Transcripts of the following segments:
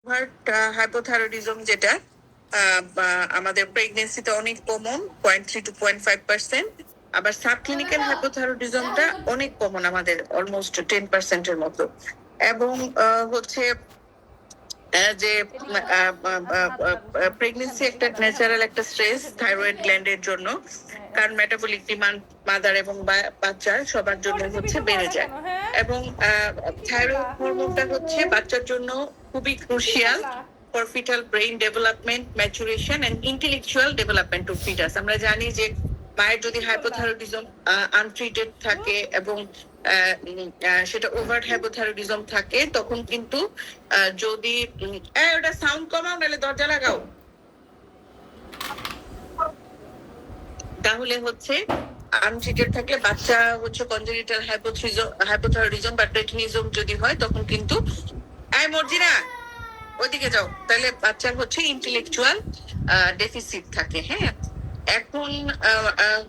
Over hypothyroidism যেটা আমাদের প্রেগনেন্সিতে অনেক কমন, 0.3 to 0.5%। আবার সাবক্লিনিক্যাল হাইপোথাইরয়েডিজমটা অনেক কমন, আমাদের অলমোস্ট 10%-এর মতো। এবং হচ্ছে যে প্রেগনেন্সি একটা ন্যাচারাল একটা স্ট্রেস থাইরয়েড গ্ল্যান্ডের জন্য, কারণ মেটাবলিক ডিমান্ড মাদার এবং বাচ্চার সবার জন্য হচ্ছে বেড়ে যায়। এবং থাইরয়েড হরমোনটা হচ্ছে বাচ্চার জন্য খুবই crucial for fetal brain development, maturation and intellectual development of fetus. আমরা জানি যে মায়ের যদি হাইপোথাইরয়েডিজম আনট্রিটেড থাকে এবং সেটা ওভার হাইপোথাইরয়েডিজম থাকে, তখন কিন্তু যদি ওটা সাউন্ড কমাও, নাহলে দরজা লাগাও, তাহলে হচ্ছে আনট্রিটেড থাকলে বাচ্চা হচ্ছে কনজেনিটাল হাইপোথাইরয়েডিজম বা টেটনিজম যদি হয়, তখন কিন্তু মর্জিনা ওইদিকে যাও, তাহলে বাচ্চার হচ্ছে ইন্টেলেকচুয়াল ডেফিসিট থাকে। হ্যাঁ, এখন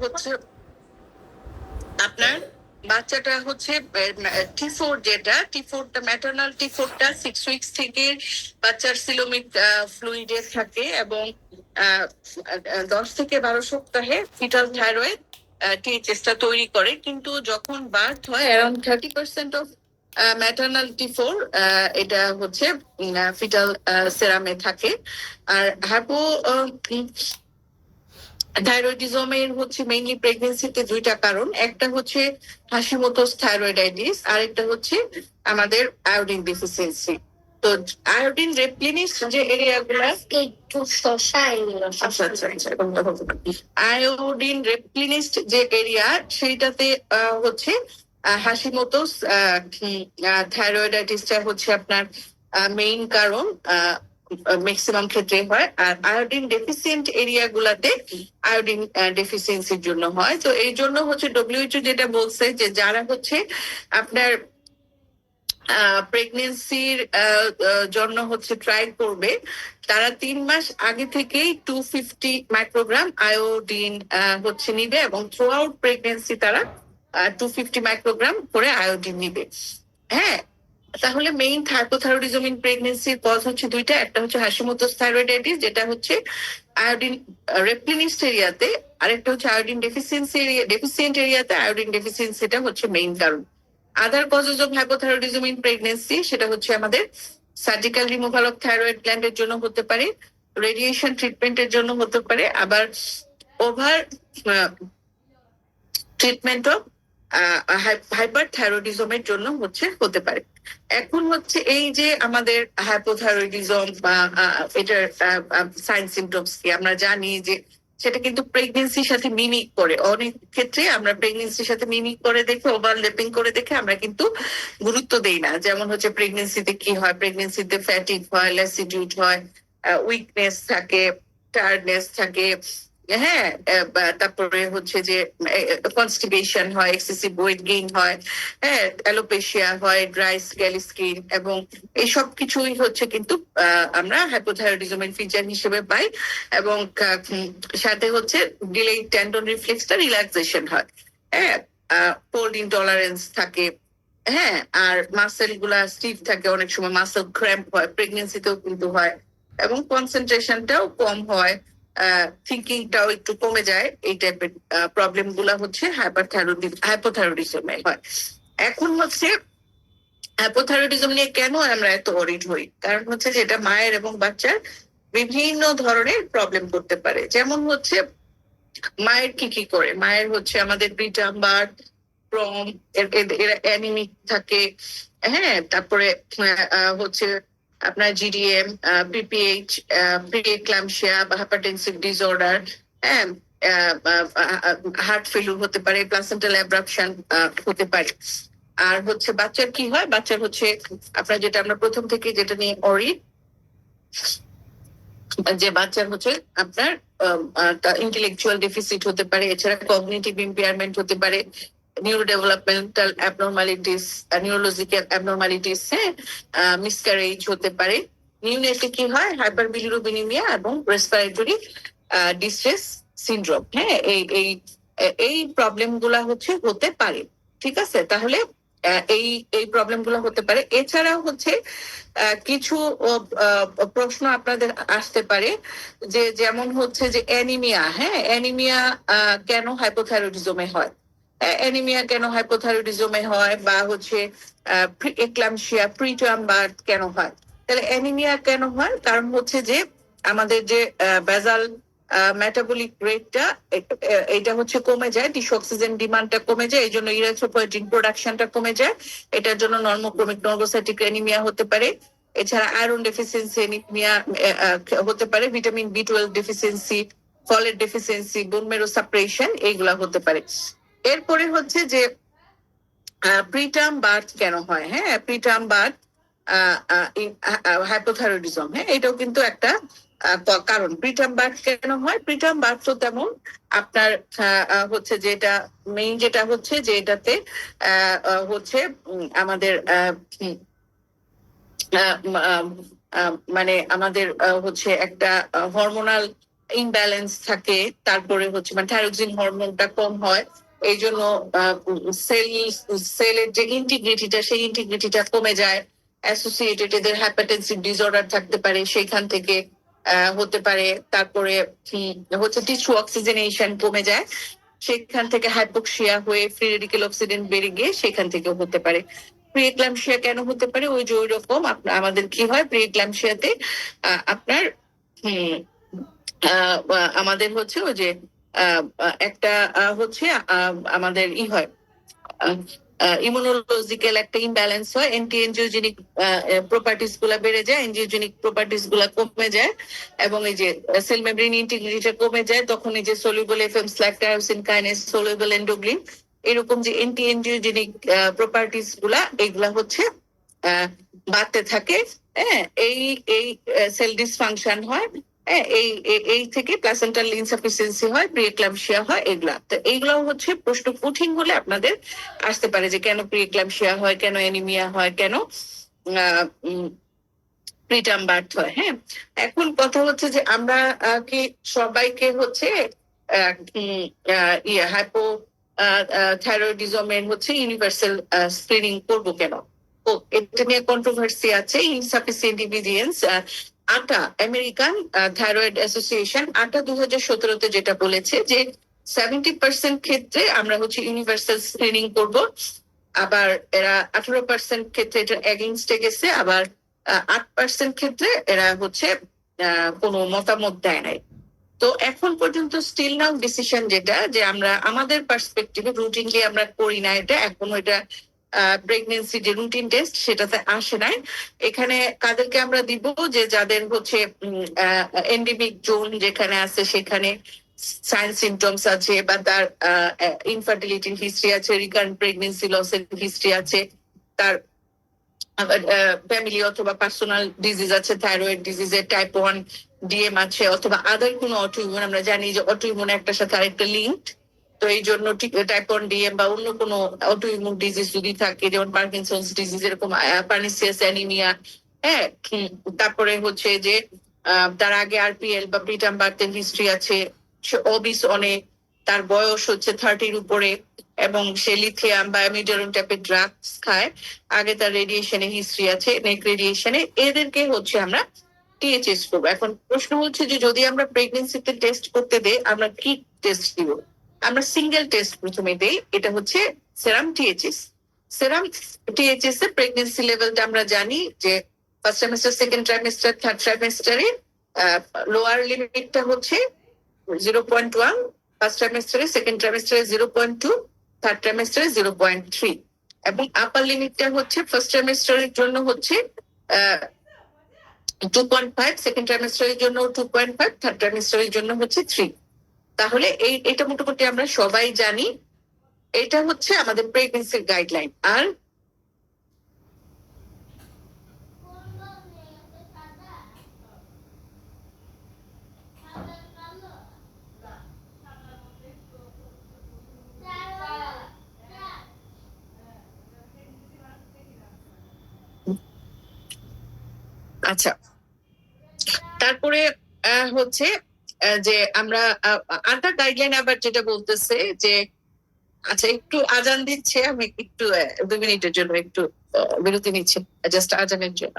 হচ্ছে আপনার বাচ্চাটা হচ্ছে T4, যেটা T4টা ম্যাটারনাল T4টা 6 উইকস থেকে বাচ্চার সিলোমিক ফ্লুইডে থাকে এবং 10 থেকে 12 সপ্তাহে ফিটাল থাইরয়েড টিএইচএসটা তৈরি করে। কিন্তু যখন বার্থ হয়, অ্যারাউন্ড 30% অফ ম্যাটারনাল T4 এটা হচ্ছে ফিটাল সেরামে থাকে। আর হাইপো থাইরয়েডিজমের হচ্ছে মেইনলি প্রেগনেন্সিতে দুইটা কারণ, একটা হচ্ছে হাশিমোটোস থাইরয়েডাইটিস, আর একটা হচ্ছে আমাদের আয়োডিন ডেফিসিয়েন্সি। তো আয়োডিন রেপ্লিনিশ যে এরিয়াগুলো, একটু আয়োডিন রেপ্লিনিস্ট যে এরিয়া, সেইটাতে হচ্ছে হাশিমোটোস থাইরয়েডাইটিসটা হচ্ছে আপনার মেইন কারণ, ম্যাক্সিমাম ক্ষেত্রে হয়। আর আয়োডিন ডেফিসিয়েন্ট এরিয়া গুলাতে আয়োডিন ডেফিসিয়েন্সির জন্য হয়। তো এই জন্য হচ্ছে ডব্লিউএইচও যেটা বলছে যে যারা হচ্ছে আপনার প্রেগনেন্সির জন্য হচ্ছে ট্রাই করবে, তারা 3 মাস আগে থেকেই 250 মাইক্রোগ্রাম আয়োডিন হচ্ছে নিবে, এবং থ্রু আউট প্রেগনেন্সি তারা 250 মাইক্রোগ্রাম করে আয়োডিন নিবে। হ্যাঁ, তাহলে মেইন হাইপোথাইরয়েডিজম ইন প্রেগনেন্সির কজ হচ্ছে দুইটা, একটা হচ্ছে হাশিমোটোস থাইরয়েডাইটিস যেটা হচ্ছে আয়োডিন রেপ্লিনিস্ট এরিয়াতে, আরেকটা হচ্ছে আয়োডিন ডেফিসিয়েন্ট এরিয়াতে আয়োডিন ডেফিসিয়েন্সিটা হচ্ছে মেইন কারণ। Other causes of hypothyroidism in pregnancy সেটা হচ্ছে আমাদের সার্জিক্যাল রিমুভাল অফ থাইরয়েড গ্ল্যান্ডের জন্য হতে পারে, রেডিয়েশন ট্রিটমেন্টের জন্য হতে পারে, আবার ওভার ট্রিটমেন্ট অফ হাইপার থাইরয়েডিজমের জন্য হতে পারে। এখন হচ্ছে এই যে আমাদের হাইপোথাইরয়েডিজম বা এটার সাইন সিমটমস কি, আমরা জানি যে সেটা কিন্তু প্রেগনেন্সির সাথে মিমিক করে। অনেক ক্ষেত্রে আমরা প্রেগনেন্সির সাথে মিমিক করে দেখে, ওভারল্যাপিং করে দেখে আমরা কিন্তু গুরুত্ব দেই না। যেমন হচ্ছে প্রেগনেন্সিতে কি হয়, প্রেগনেন্সিতে ফ্যাটিক হয়, ল্যাসিডিউড হয়, উইকনেস থাকে, টায়ার্ডনেস থাকে। হ্যাঁ, তারপরে হচ্ছে যে কনস্টিপেশন হয়, এক্সেসিভ ওয়েট গেইন হয়, হ্যাঁ, অ্যালোপেশিয়া হয়, ড্রাই স্ক্যালি স্কিন, এবং এই সব কিছুই হচ্ছে কিন্তু আমরা হাইপোথাইরয়েডিজমের ফিচার হিসেবে পাই। এবং সাথে হচ্ছে ডিলেড টেন্ডন রিফ্লেক্সটা রিল্যাক্সেশন হয়। হ্যাঁ, কোল্ড ইনটলারেন্স থাকে। হ্যাঁ, আর মাসেল গুলা স্টিফ থাকে, অনেক সময় মাসেল ক্র্যাম্প হয়, প্রেগনেন্সিতেও কিন্তু হয়, এবং কনসেন্ট্রেশনটাও কম হয়, থিঙ্কিংটাও একটু কমে যায়। এই টাইপের প্রবলেম গুলা হচ্ছে হাইপোথাইরয়েডিজমে হয়। এখন হচ্ছে হাইপোথাইরয়েডিজম নিয়ে কেন আমরা এত অরিড হই, কারণ হচ্ছে যে এটা মায়ের এবং বাচ্চার বিভিন্ন ধরনের প্রবলেম করতে পারে। যেমন হচ্ছে মায়ের কি করে, মায়ের হচ্ছে আমাদের প্রিটার্ম বার্থ, প্রম, এরা অ্যানিমিক থাকে। হ্যাঁ, তারপরে হচ্ছে আপনার জিডিএম, পিপিএইচ, প্রিএক্লাম্পসিয়া বা হাইপারটেনসিভ ডিসঅর্ডার, হ্যাঁ, হার্ট ফেলিউর হতে পারে, প্লাসেন্টাল অ্যাব্রাপশন হতে পারে। আর হচ্ছে বাচ্চার কি হয়, বাচ্চার হচ্ছে আপনার যেটা আমরা প্রথম থেকে যেটা নিয়ে অরিড, যে বাচ্চার হচ্ছে আপনার ইন্টেলেকচুয়াল ডেফিসিট হতে পারে, এছাড়া কগনিটিভ ইম্পেয়ারমেন্ট হতে পারে, neuro developmental abnormalities, neurological abnormalities, হ্যাঁ, মিসক্যারেজ হতে পারে। নিউনেটে কি হয়, হাইপার বিলিরুবিনিমিয়া এবং রেসপিরেটরি ডিস্ট্রেস সিনড্রোম। হ্যাঁ, এই এই এই প্রবলেম গুলা হচ্ছে হতে পারে। ঠিক আছে, তাহলে এই এই প্রবলেম গুলো হতে পারে। এছাড়াও হচ্ছে কিছু প্রশ্ন আপনাদের আসতে পারে, যে যেমন হচ্ছে যে অ্যানিমিয়া, হ্যাঁ অ্যানিমিয়া কেন হাইপোথাইরয়েডিজমে হয়, অ্যানিমিয়া কেন হাইপোথাইরয়েডিজমে হয়, বা হচ্ছে এক্লামশিয়া প্রিটার্ম বার্থ কেন হয়। তাহলে অ্যানিমিয়া কেন হয়, কারণ হচ্ছে যে আমাদের যে বেজাল মেটাবলিক রেটটা এটা হচ্ছে কমে যায়, টিস্যু অক্সিজেন ডিমান্ডটা কমে যায়, এই জন্য ইরিথ্রোপয়েটিন প্রোডাকশনটা কমে যায়। এটার জন্য নর্মোক্রমিক নর্ভোসাইটিক অ্যানিমিয়া হতে পারে। এছাড়া আয়রন ডেফিসিয়েন্সি অ্যানিমিয়া হতে পারে, vitamin B 12 deficiency, folate deficiency, bone marrow suppression, এইগুলা হতে পারে। এরপরে হচ্ছে যে প্রিটার্ম বার্থ কেন হয়, হ্যাঁ প্রিটার্ম বার্থ হাইপোথাইরয়েডিজম, হ্যাঁ এটাও কিন্তু একটা কারণ। প্রিটার্ম বার্থ কেন হয়, প্রিটার্ম বার্থ তো তেমন আপনার হচ্ছে যে এটা মেইন যেটা হচ্ছে যে এটাতে হচ্ছে আমাদের মানে আমাদের হচ্ছে একটা হরমোনাল ইমব্যালেন্স থাকে, তারপরে হচ্ছে মানে থাইরক্সিন হরমোনটা কম হয়, এই জন্য সেল সেলের যে ইন্টিগ্রিটিটা সেই ইন্টিগ্রিটিটা কমে যায়। অ্যাসোসিয়েটেড এদের হ্যাপাটাইটিস ডিসঅর্ডার থাকতে পারে, সেইখান থেকে হতে পারে। তারপরে হচ্ছে টিস্যু অক্সিজেনেশন কমে যায়, সেখান থেকে হাইপোক্সিয়া হয়ে ফ্রি রেডিক্যাল অক্সিডেন্ট বেড়ে গিয়ে সেখান থেকে হতে পারে। প্রিএক্লাম্পসিয়া কেন হতে পারে, ওই যে ওই রকম আমাদের কি হয় প্রিএক্লাম্পসিয়াতে আপনার আমাদের হচ্ছে ওই যে একটা হচ্ছে আমাদের হয় ইমিউনোলজিক্যাল একটা ইমব্যালেন্স হয়, অ্যান্টি এনজিওজেনিক প্রপার্টিস গুলা বেড়ে যায়, এনজিওজেনিক প্রপার্টিস গুলা কমে যায়, এবং এই যে সেল মেমব্রেন ইন্টিগ্রিটিটা কমে যায়, তখন এই যে soluble FMS like tyrosine kinase, soluble endoglin, এরকম যে অ্যান্টি এনজিওজেনিক প্রপার্টিস গুলা এগুলা হচ্ছে বাড়তে থাকে। হ্যাঁ এই এই সেল ডিসফাংশন হয়, এই থেকে প্লাসেন্টাল ইনসাফিসিয়েন্সি হয়, প্রিএক্লাম্পসিয়া হয়, এগুলা। তো এইগুলাও হচ্ছে প্রশ্ন কঠিন হলে আপনাদের আসতে পারে যে কেন প্রিএক্লাম্পসিয়া হয়, কেন অ্যানিমিয়া হয়, কেন প্রিটার্ম বার্থ হয়। হ্যাঁ এখন কথা হচ্ছে যে আমরা কি সবাইকে হচ্ছে হাইপো থাইরয়েডিজমের হচ্ছে ইউনিভার্সাল স্ক্রিনিং করবো কেন? এটা নিয়ে কন্ট্রোভার্সি আছে। ইনসাফিসিয়েন্ট ইভিডেন্স আটা আমেরিকান থাইরয়েড অ্যাসোসিয়েশন আটা 2017-তে যেটা বলেছে যে 70% ক্ষেত্রে আমরা হচ্ছে ইউনিভার্সাল স্ক্রিনিং করব, আবার এরা 18% ক্ষেত্রে এটা এগেইনস্টে গেছে, আবার 8% ক্ষেত্রে এরা হচ্ছে কোনো মতামত দেয় নাই। তো এখন পর্যন্ত স্টিল নাও ডিসিশন যেটা যে আমরা আমাদের পার্সপেক্টিভে রুটিনলি আমরা করি না, এটা এখনো এটা প্রেগনেন্সি যে রুটিন টেস্ট সেটাতে আসে নাই। এখানে কাদেরকে আমরা দিব, যে যাদের হচ্ছে এন্ডেমিক জোন যেখানে আছে সেখানে সাইন সিমটমস আছে, বা তার ইনফার্টিলিটির হিস্ট্রি আছে, রিকারেন্ট প্রেগনেন্সি লসের হিস্ট্রি আছে, তার ফ্যামিলি অথবা পার্সোনাল ডিজিজ আছে, থাইরয়েড ডিজিজের টাইপ 1 ডিএম আছে, অথবা আদার কোনো অটোইমিউন। আমরা জানি যে অটোইমিউন একটার সাথে আরেকটা লিঙ্কড, তো এই জন্য টাইপ 1 ডিএম বা অন্য কোনো অটোইমিউন ডিজিজ যদি থাকে, যেমন পার্কিনসন্স ডিজিজ, এরকম পার্নিসিয়াস অ্যানিমিয়া, হ্যাঁ তারপরে হচ্ছে যে তার আগে আরপিএল বা প্রিটার্ম বার্থের হিস্ট্রি আছে, সে অবিস অনেক, তার বয়স হচ্ছে 30-র উপরে, এবং সে লিথিয়াম বা অ্যামিডারন টাইপের ড্রাগস খায়, আগে তার রেডিয়েশনের হিস্ট্রি আছে, নেক রেডিয়েশনে, এদেরকে হচ্ছে আমরা টিএচএস করবো। এখন প্রশ্ন হচ্ছে যে যদি আমরা প্রেগনেন্সিতে টেস্ট করতে দেই, আমরা কি টেস্ট দিব? আমরা সিঙ্গেল টেস্ট প্রথমে দেই, এটা হচ্ছে সেরাম টিএচএস। সেরাম টিএচএস এর প্রেগনেন্সি লেভেলটা আমরা জানি যে first trimester, second trimester, third ট্রাইমেস্টারে লোয়ার লিমিটটা হচ্ছে 0.1, ফার্স্ট ট্রাইমেস্টারে, সেকেন্ড ট্রাইমেস্টারে 0.2, থার্ড ট্রাইমেস্টারে 0.3, এবং আপার লিমিটটা হচ্ছে ফার্স্ট ট্রাইমেস্টারের জন্য হচ্ছে 2.5, সেকেন্ড ট্রাইমেস্টারের জন্য 2.5, থার্ড ট্রাইমেস্টারের জন্য হচ্ছে 3। তাহলে এটা মোটামুটি আমরা সবাই জানি। এটা হচ্ছে আমাদের প্রেগনেন্সির গাইডলাইন। আর আচ্ছা, তারপরে হচ্ছে যে আমরা আরেকটা গাইডলাইন আবার যেটা বলতেছে যে আচ্ছা, একটু আজান দিচ্ছে, আমি একটু 2 মিনিটের জন্য একটু বিরতি নিচ্ছি, জাস্ট আজানের জন্য।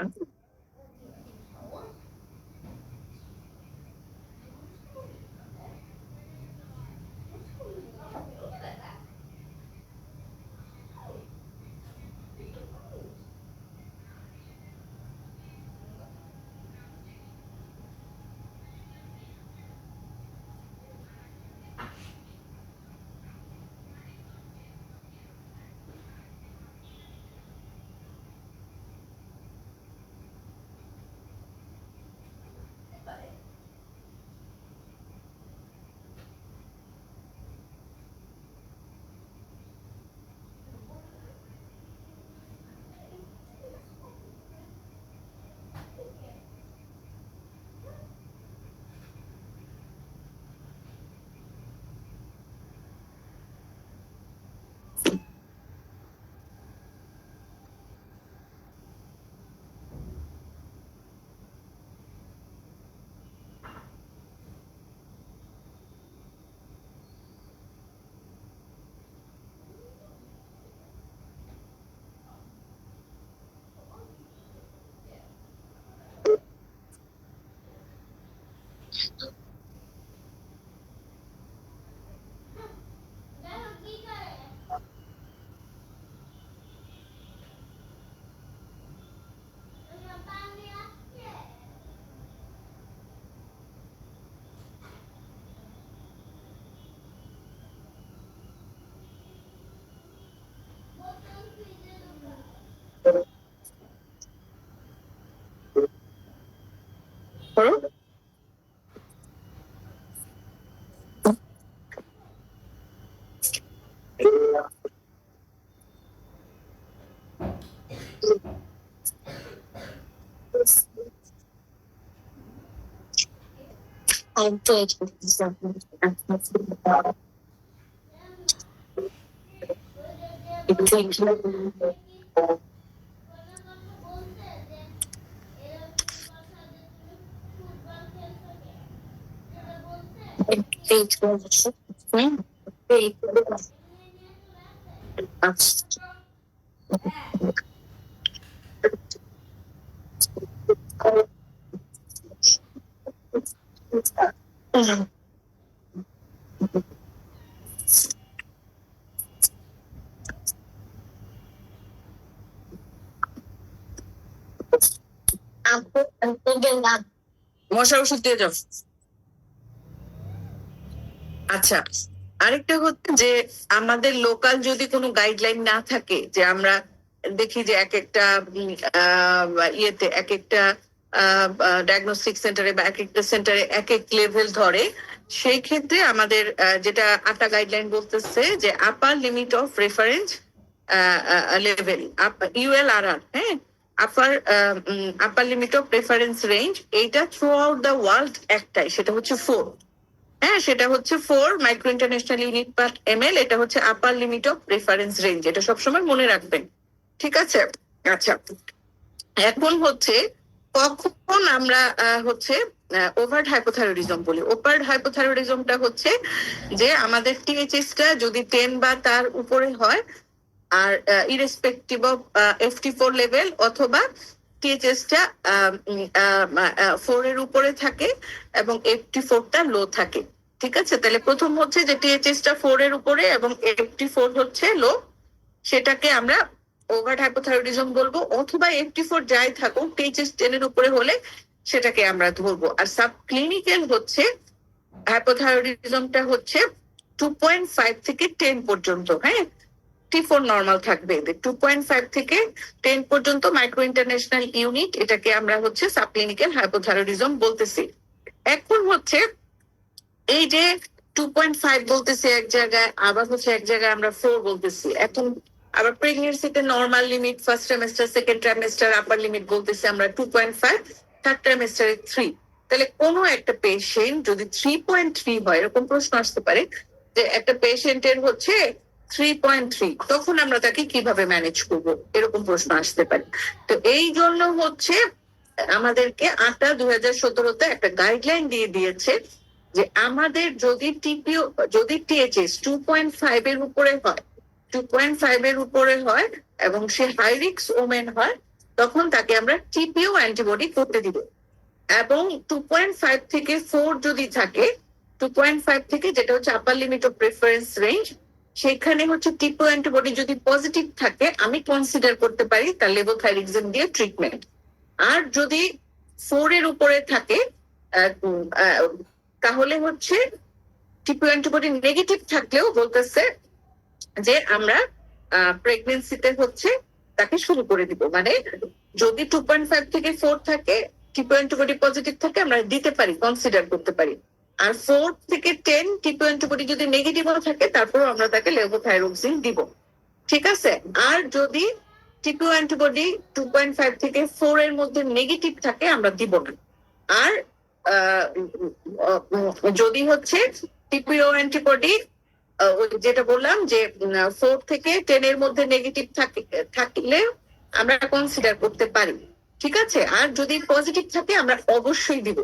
করো। মশার ওষুধ দিয়ে যাও। আচ্ছা, আরেকটা হচ্ছে যে আমাদের লোকাল যদি কোনো গাইডলাইন না থাকে, যে আমরা দেখি যে এক একটা ইয়েতে এক একটা ডায়াগনস্টিক সেন্টারে বা এক একটা সেন্টারে এক এক লেভেল ধরে, সেই ক্ষেত্রে আমাদের যেটা আটা গাইডলাইন বলতেছে যে upper limit of reference level, ULRR, হ্যাঁ, upper upper limit of reference range, এইটা থ্রু আউট দ্য ওয়ার্ল্ড একটাই, সেটা হচ্ছে 4। হ্যাঁ, সেটা হচ্ছে 4 micro international unit per mL. এটা হচ্ছে upper limit of reference range, এটা সবসময় মনে রাখবেন। ঠিক আছে। আচ্ছা, এখন হচ্ছে কখন আমরা হচ্ছে ওভার হাইপোথাইরয়েডিজম বলি। ওভার হাইপোথাইরয়েডিজমটা হচ্ছে যে আমাদের টিএইচএসটা যদি 10 বা তার উপরে হয়, আর ইরেসপেক্টিভ অফ FT4 লেভেল, অথবা টিএইচএসটা 4 এর উপরে থাকে এবং FT4টা লো থাকে। ঠিক আছে, তাহলে প্রথম হচ্ছে যে টিএইচএসটা 4 এর উপরে এবং FT4 হচ্ছে লো, সেটাকে আমরা ওভার হাইপোথাইরয়েডিজম বলবো। অথবা FT4 যাই থাকুক, টিএইচএস 10 এর উপরে হলে সেটাকে আমরা ধরবো। আর সাব ক্লিনিক্যাল হচ্ছে হাইপোথাইরয়েডিজমটা হচ্ছে 2.5 থেকে 10 পর্যন্ত। হ্যাঁ, T4 নর্মাল থাকবে, 2.5 থেকে 10 পর্যন্ত মাইক্রো ইন্টারন্যাশনাল ইউনিট, এটাকে আমরা হচ্ছে সাবক্লিনিক্যাল হাইপোথাইরয়েডিজম বলতেছি। এখন হচ্ছে এই যে 2.5 বলতেছি এক জায়গায়, আবার হচ্ছে এক জায়গায় আমরা 4 বলতেছি। এখন আবার প্রেগনেন্সিতে normal limit first trimester, second trimester upper limit বলতেছি আমরা 2.5, থার্ড ট্রাইমেস্টারে 3। তাহলে কোনো একটা পেশেন্ট যদি 3.3 হয়, এরকম প্রশ্ন আসতে পারে যে একটা পেশেন্টের হচ্ছে 3.3, তখন আমরা তাকে কিভাবে ম্যানেজ করব, এরকম প্রশ্ন আসতে পারে। তো এই জন্য হচ্ছে আমাদেরকে আটা 2017-তে একটা গাইডলাইন দিয়ে দিয়েছে যে আমাদের যদি টিপিও যদি টিএচএস 2.5 এর উপরে হয়, 2.5 এর উপরে হয় এবং সে হাই রিস্ক ওমেন হয়, তখন তাকে আমরা টিপিও অ্যান্টিবডি করতে দিব। এবং 2.5 থেকে 4 যদি থাকে, 2.5 থেকে যেটা হচ্ছে upper limit of preference range, সেখানে হচ্ছে টিপিও অ্যান্টিবডি যদি পজিটিভ থাকে আমি কনসিডার করতে পারি তার লেভোথাইরিক্সিন দিয়ে ট্রিটমেন্ট। আর যদি 4 এর উপরে থাকে তাহলে হচ্ছে টিপিও অ্যান্টিবডি নেগেটিভ থাকলেও বলতেছে যে আমরা প্রেগনেন্সিতে হচ্ছে তাকে শুরু করে দিব। মানে যদি 2.5 থেকে 4 থাকে, টিপিও অ্যান্টিবডি পজিটিভ থাকে, আমরা দিতে পারি, কনসিডার করতে পারি। আর 4 থেকে 10 টিপিও অ্যান্টিবডি যদি নেগেটিভও থাকে, তারপর আমরা তাকে লেভোথাইরোক্সিন দিব। ঠিক আছে। আর যদি টিপিও অ্যান্টিবডি 2.5 থেকে 4 এর মধ্যে নেগেটিভ থাকে, আমরা দিব না। আর যদি হচ্ছে টিপিও অ্যান্টিবডি যেটা বললাম যে 4 থেকে 10 এর মধ্যে নেগেটিভ থাকলে আমরা কনসিডার করতে পারি। ঠিক আছে। আর যদি পজিটিভ থাকে আমরা অবশ্যই দিব।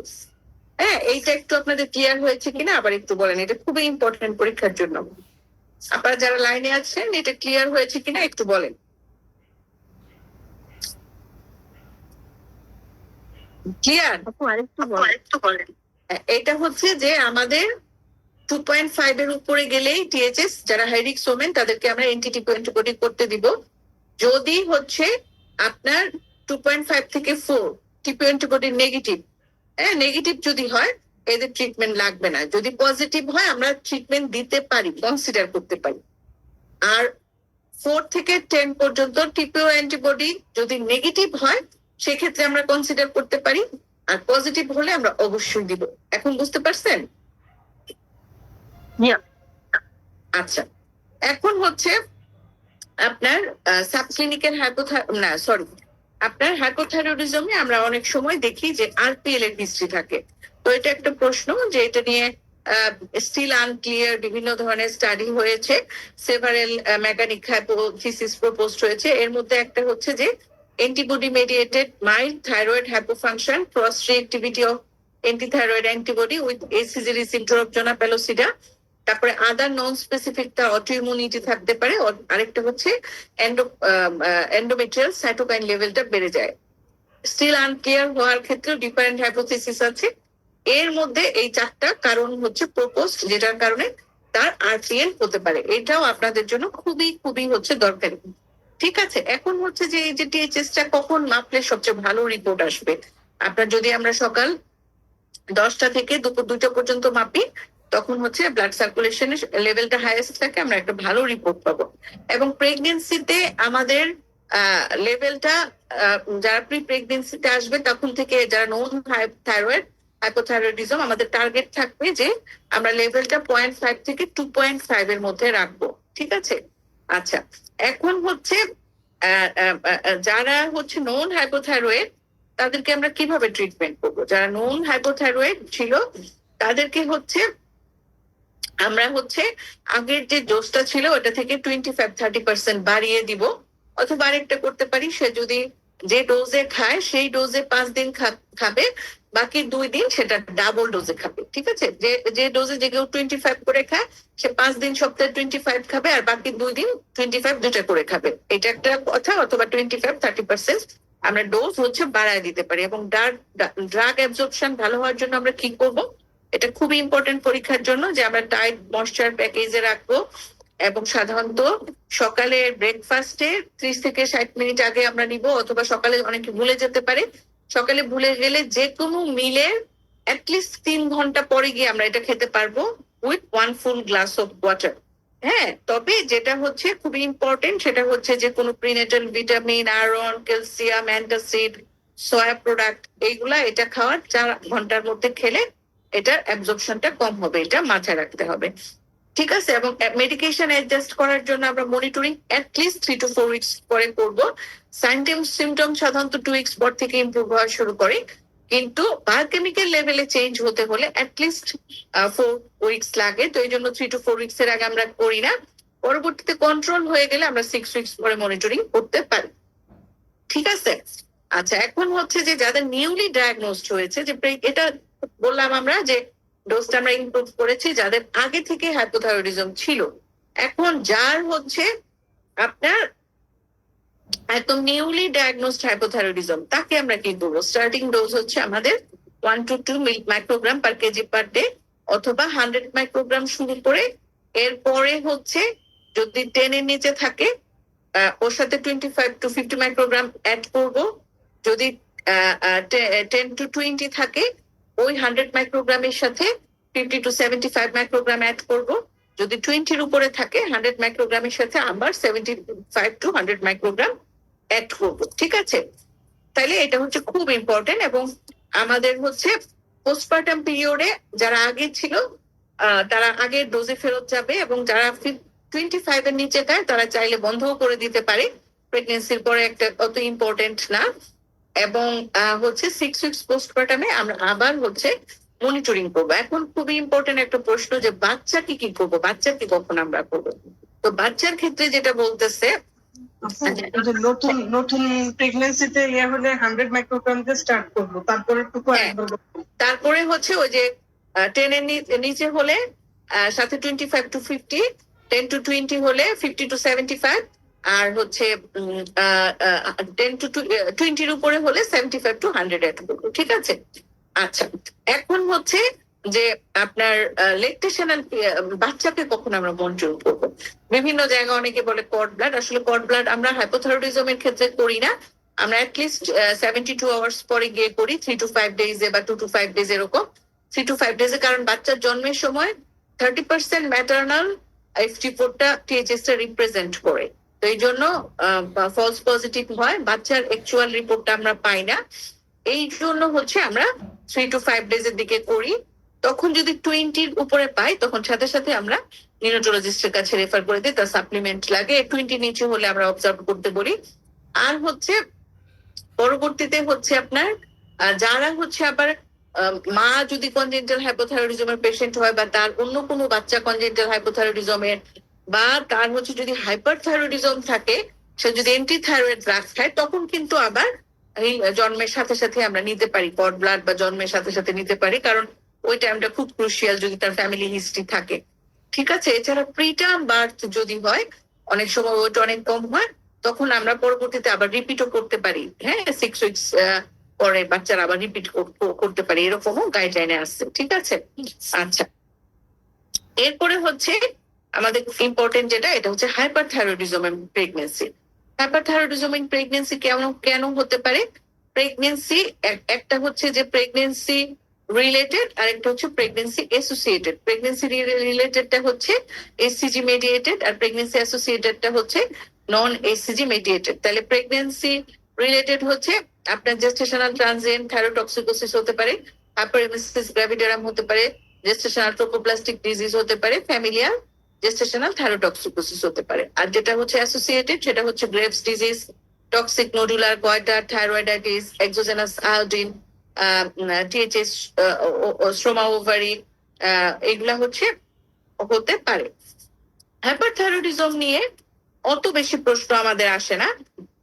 হ্যাঁ, এইটা একটু আপনাদের ক্লিয়ার হয়েছে কিনা আবার একটু বলেন, এটা খুবই ইম্পর্টেন্ট পরীক্ষার জন্য। আপনারা যারা লাইনে আছেন এটা ক্লিয়ার হয়েছে কিনা একটু বলেন। ক্লিয়ার? আরেকটু বলেন। এটা হচ্ছে যে আমাদের 2.5 এর উপরে গেলেই টিএচএস যারা হাই রিস্ক ওমেন তাদেরকে আমরা এন্টিটিপো অ্যান্টিবডি করতে দিব। যদি হচ্ছে আপনার 2.5 থেকে 4 টিপো অ্যান্টিবডি নেগেটিভ, হ্যাঁ নেগেটিভ যদি হয় এদের ট্রিটমেন্ট লাগবে না। যদি পজিটিভ হয় আমরা ট্রিটমেন্ট দিতে পারি, কনসিডার করতে পারি। আর 4 থেকে 10 পর্যন্ত টিপো অ্যান্টিবডি যদি নেগেটিভ হয় সেক্ষেত্রে আমরা কনসিডার করতে পারি, আর পজিটিভ হলে আমরা অবশ্যই দিব। এখন বুঝতে পারছেন? আচ্ছা, এখন হচ্ছে আপনার সাবক্লিনিক্যাল আপনার হাইপোথাইরয়েডিজমে আমরা অনেক সময় দেখি যে আরপিএল এর হিস্ট্রি থাকে। তো এটা একটা প্রশ্ন যে এটা নিয়ে স্টিল আনক্লিয়ার, বিভিন্ন ধরনের স্টাডি হয়েছে, সেভারেল মেকানিক হাইপোথিসিস প্রপোজড হয়েছে। এর মধ্যে একটা হচ্ছে যে antibody mediated mild thyroid hypofunction, cross reactivity of antithyroid antibody with HCG receptor of zona pellucida. তারপরে আদার নন স্পেসিফিক তা অটোইমিউনিটি থাকতে পারে। আরেকটা হচ্ছে এন্ডোমেট্রিয়াল সাইটোকাইন লেভেলটা বেড়ে যায়। স্টিল আনক্লিয়ার হওয়ার ক্ষেত্রে ডিফারেন্ট হাইপোথিসিস আছে। এর মধ্যে এই 4টা কারণ হচ্ছে প্রপোজড, যেটার কারণে তার আরপিএল হতে পারে। এটাও আপনাদের জন্য খুবই খুবই হচ্ছে দরকারি। ঠিক আছে। এখন হচ্ছে যে এই যে টিএইচএসটা কখন মাপলে সবচেয়ে ভালো রিপোর্ট আসবে, আপনার যদি আমরা সকাল 10টা থেকে দুপুর 2টা পর্যন্ত মাপি, তখন হচ্ছে ব্লাড সার্কুলেশনের লেভেলটা হাইয়েস্ট থাকে, আমরা একটা ভালো রিপোর্ট পাবো। এবং প্রেগনেন্সিতে আমাদের লেভেলটা যারা প্রি প্রেগনেন্সিতে আসবে তখন থেকে যারা নন থাইরয়েড হাইপোথাইরয়েডিজম, আমাদের টার্গেট থাকবে যে আমরা লেভেলটা 0.5 থেকে 2.5 এর মধ্যে রাখবো। ঠিক আছে। আচ্ছা, এখন হচ্ছে যারা হচ্ছে নন হাইপোথাইরয়েড তাদেরকে আমরা কিভাবে ট্রিটমেন্ট করবো? যারা নন হাইপোথাইরয়েড ছিল তাদেরকে হচ্ছে আমরা হচ্ছে আগের যে ডোজটা ছিল ওটা থেকে 25-30% বাড়িয়ে দিব। অথবা আরেকটা করতে পারি, সে যদি যে ডোজে খায় সেই ডোজে 5 দিন খাবে, বাকি 2 দিন সেটা ডাবল ডোজে খাবে। ঠিক আছে। যে ডোজে যে কেউ 25 করে খায় সে 5 দিন সপ্তাহে 25 খাবে, আর বাকি 2 দিন 25 দুটা করে খাবে। এটা একটা কথা। অথবা 25-30% আমরা ডোজ হচ্ছে বাড়ায় দিতে পারি। এবং ড্রাগ অ্যাবজর্পশন ভালো হওয়ার জন্য আমরা কি করব, এটা খুবই ইম্পর্টেন্ট পরীক্ষার জন্য, যে আমরা ডায়েট ময়েশ্চার প্যাকেজে রাখবো। এবং সাধারণত সকালে ব্রেকফাস্টে 30 থেকে 60 মিনিট আগে আমরা নিব, অথবা সকালে অনেকে ভুলে যেতে পারে, সকালে ভুলে গেলে যে কোনো মিলে অ্যাটলিস্ট 3 ঘন্টা পরে গিয়ে আমরা এটা খেতে পারবো with 1 full glass of water. হ্যাঁ, তবে যেটা হচ্ছে খুবই ইম্পর্টেন্ট সেটা হচ্ছে যে কোনো prenatal vitamin, iron, calcium, antacid, soya product, এইগুলা এটা খাওয়ার 4 ঘন্টার মধ্যে খেলে এটার অ্যাবজর্পশনটা কম হবে, এটা মাথায় রাখতে হবে। ঠিক আছে। এবং মেডিকেশন অ্যাডজাস্ট করার জন্য আমরা মনিটরিং অ্যাটলিস্ট 3 to 4 উইকস পরে করব। সিমটম সাধারণত 2 উইকস পর থেকে ইমপ্রুভ হওয়া শুরু করে, কিন্তু বায়োকেমিক্যাল লেভেলে চেঞ্জ হতে হলে অ্যাটলিস্ট 4 উইকস লাগে। তো এই জন্য 3 to 4 উইকস এর আগে আমরা করি না। পরবর্তীতে কন্ট্রোল হয়ে গেলে আমরা 6 উইকস পরে মনিটরিং করতে পারি। ঠিক আছে। আচ্ছা, এখন হচ্ছে যে যাদের নিউলি ডায়াগনোজড হয়েছে, যে এটা বললাম আমরা যে ডোজটা আমরা ইমপ্রুভ করেছি যাদের আগে থেকে হাইপোথাইরয়েডিজম ছিল। এখন যার হচ্ছে আপনার একদম নিউলি ডায়াগনোসড হাইপোথাইরয়েডিজম, তাকে আমরা কি করবো? স্টার্টিং ডোজ হচ্ছে আমাদের 1 to 2 microgram per KG per day, অথবা 100 মাইক্রোগ্রাম শুরু করে এরপরে হচ্ছে যদি 10 এর নিচে থাকে ওর সাথে 25 to 50 মাইক্রোগ্রাম অ্যাড করব। যদি 10 to 20 থাকে ওই 100 মাইক্রোগ্রামের সাথে 50 to 75 মাইক্রোগ্রাম অ্যাড করব। যদি 20 এর উপরে থাকে 100 মাইক্রোগ্রামের সাথে আবার 75 to 100 মাইক্রোগ্রাম অ্যাড করব। ঠিক আছে, তাইলে এটা হচ্ছে খুব ইম্পর্টেন্ট। এবং আমাদের হচ্ছে পোস্টপার্টাম পিরিয়ডে যারা আগে ছিল তারা আগের ডোজে ফেরত যাবে, এবং যারা 25 এর নিচে যায় তারা চাইলে বন্ধও করে দিতে পারে, প্রেগনেন্সির পরে একটা অত ইম্পর্টেন্ট না। এবং হচ্ছে 6 উইকস পোস্টপার্টামে আমরা আবার হচ্ছে মনিটরিং করবো। এখন খুবই ইম্পর্টেন্ট একটা প্রশ্ন যে বাচ্চাকে কি করবো, বাচ্চাকে কখন আমরা করবো? তো বাচ্চার ক্ষেত্রে যেটা বলতেছে নতুন নতুন প্রেগন্যান্সিতে ইয়ে হলে 100 মাইক্রোগ্রাম দিয়ে স্টার্ট করবো, তারপরে তারপরে হচ্ছে ওই যে 10 এর নিচে হলে সাথে 25 to 50, 10 to 20 হলে 50 to 75, আর হচ্ছে 10 to 20 এর উপরে হলে 75 to 100 অ্যাড করবো। ঠিক আছে, আচ্ছা এখন হচ্ছে যে আপনার লেকটেশনাল বাচ্চাকে কখন আমরা মনিটর করবো? বিভিন্ন জায়গায় অনেকে বলে কর্ড ব্লাড, আসলে কর্ড ব্লাড আমরা হাইপোথাইরয়েডিজমের ক্ষেত্রে করি না, আমরা অ্যাটলিস্ট 72 আওয়ার্স পরে গিয়ে করি, 3 to 5 ডেজে বা 2 to 5 ডেজ এরকম। 3 to 5 ডেজে, কারণ বাচ্চার জন্মের সময় 30% ম্যাটারনাল FT4টা THS রিপ্রেজেন্ট করে, তো এই জন্য ফলস পজিটিভ হয়, বাচ্চার অ্যাকচুয়াল রিপোর্টটা আমরা পাই না। এই জন্য হচ্ছে আমরা 3 to 5 ডেজের দিকে করি। তখন যদি 20 উপরে পাই তখন সাথে সাথে আমরা নিউরোলজিস্টের কাছে রেফার করে দিই, তার সাপ্লিমেন্ট লাগে। 20 নিচে হলে আমরা অবজার্ভ করতে বলি। আর হচ্ছে পরবর্তীতে হচ্ছে আপনার যারা হচ্ছে আবার মা যদি কনজেন্টাল হাইপোথাইরয়েডিজমের পেশেন্ট হয়, বা তার অন্য কোনো বাচ্চা কনজেন্টাল হাইপোথাইরয়েডিজমের, বা তার হচ্ছে যদি হাইপারথাইরয়েডিজম থাকে, সে যদি এন্টি থাইরয়েড ড্রাগ খায়, তখন কিন্তু আবার এই জন্মের সাথে সাথে আমরা নিতে পারি কর্ড ব্লাড, বা জন্মের সাথে সাথে নিতে পারি, কারণ ওই টাইমটা খুব ক্রুশিয়াল যদি তার ফ্যামিলি হিস্ট্রি থাকে। ঠিক আছে, এছাড়া প্রিটার্ম বার্থ যদি হয়, অনেক সময় ওইটা অনেক কম হয়, তখন আমরা পরবর্তীতে আবার রিপিটও করতে পারি। হ্যাঁ, 6 উইকস পরে বাচ্চারা আবার রিপিট করতে পারে, এরকমও গাইডলাইনে আসছে। ঠিক আছে, আচ্ছা এরপরে হচ্ছে আমাদের ইম্পর্টেন্ট যেটা, এটা হচ্ছে hyperthyroidism in pregnancy. Hyperthyroidism in pregnancy কেন হতে পারে? প্রেগনেন্সি একটা হচ্ছে যে প্রেগনেন্সি রিলেটেড, আর একটা হচ্ছে প্রেগনেন্সি অ্যাসোসিয়েটেড। প্রেগনেন্সি রিলেটেডটা হচ্ছে এসসিজি মেডিয়েটেড, আর প্রেগনেন্সি অ্যাসোসিয়েটেডটা হচ্ছে নন এসসিজি মেডিয়েটেড। তাহলে প্রেগনেন্সি রিলেটেড হচ্ছে আপনার জেস্টেশনাল ট্রানজিয়েন্ট থাইরোটক্সিকোসিস হতে পারে, হাইপারেমেসিস গ্র্যাভিডারাম হতে পারে, জেস্টেশনাল ট্রোপোপ্লাস্টিক ডিজিজ হতে পারে, ফ্যামিলিয়াল জেস্টেশনাল থাইরোটক্সিকোসিস হতে পারে। আর যেটা হচ্ছে অ্যাসোসিয়েটেড সেটা হচ্ছে graves disease, toxic nodular goitre, thyroiditis, exogenous iodine, THS, stroma ovary, এগুলা হচ্ছে হতে পারে। হাইপারথাইরয়েডিজম নিয়ে অত বেশি প্রশ্ন আমাদের আসে না,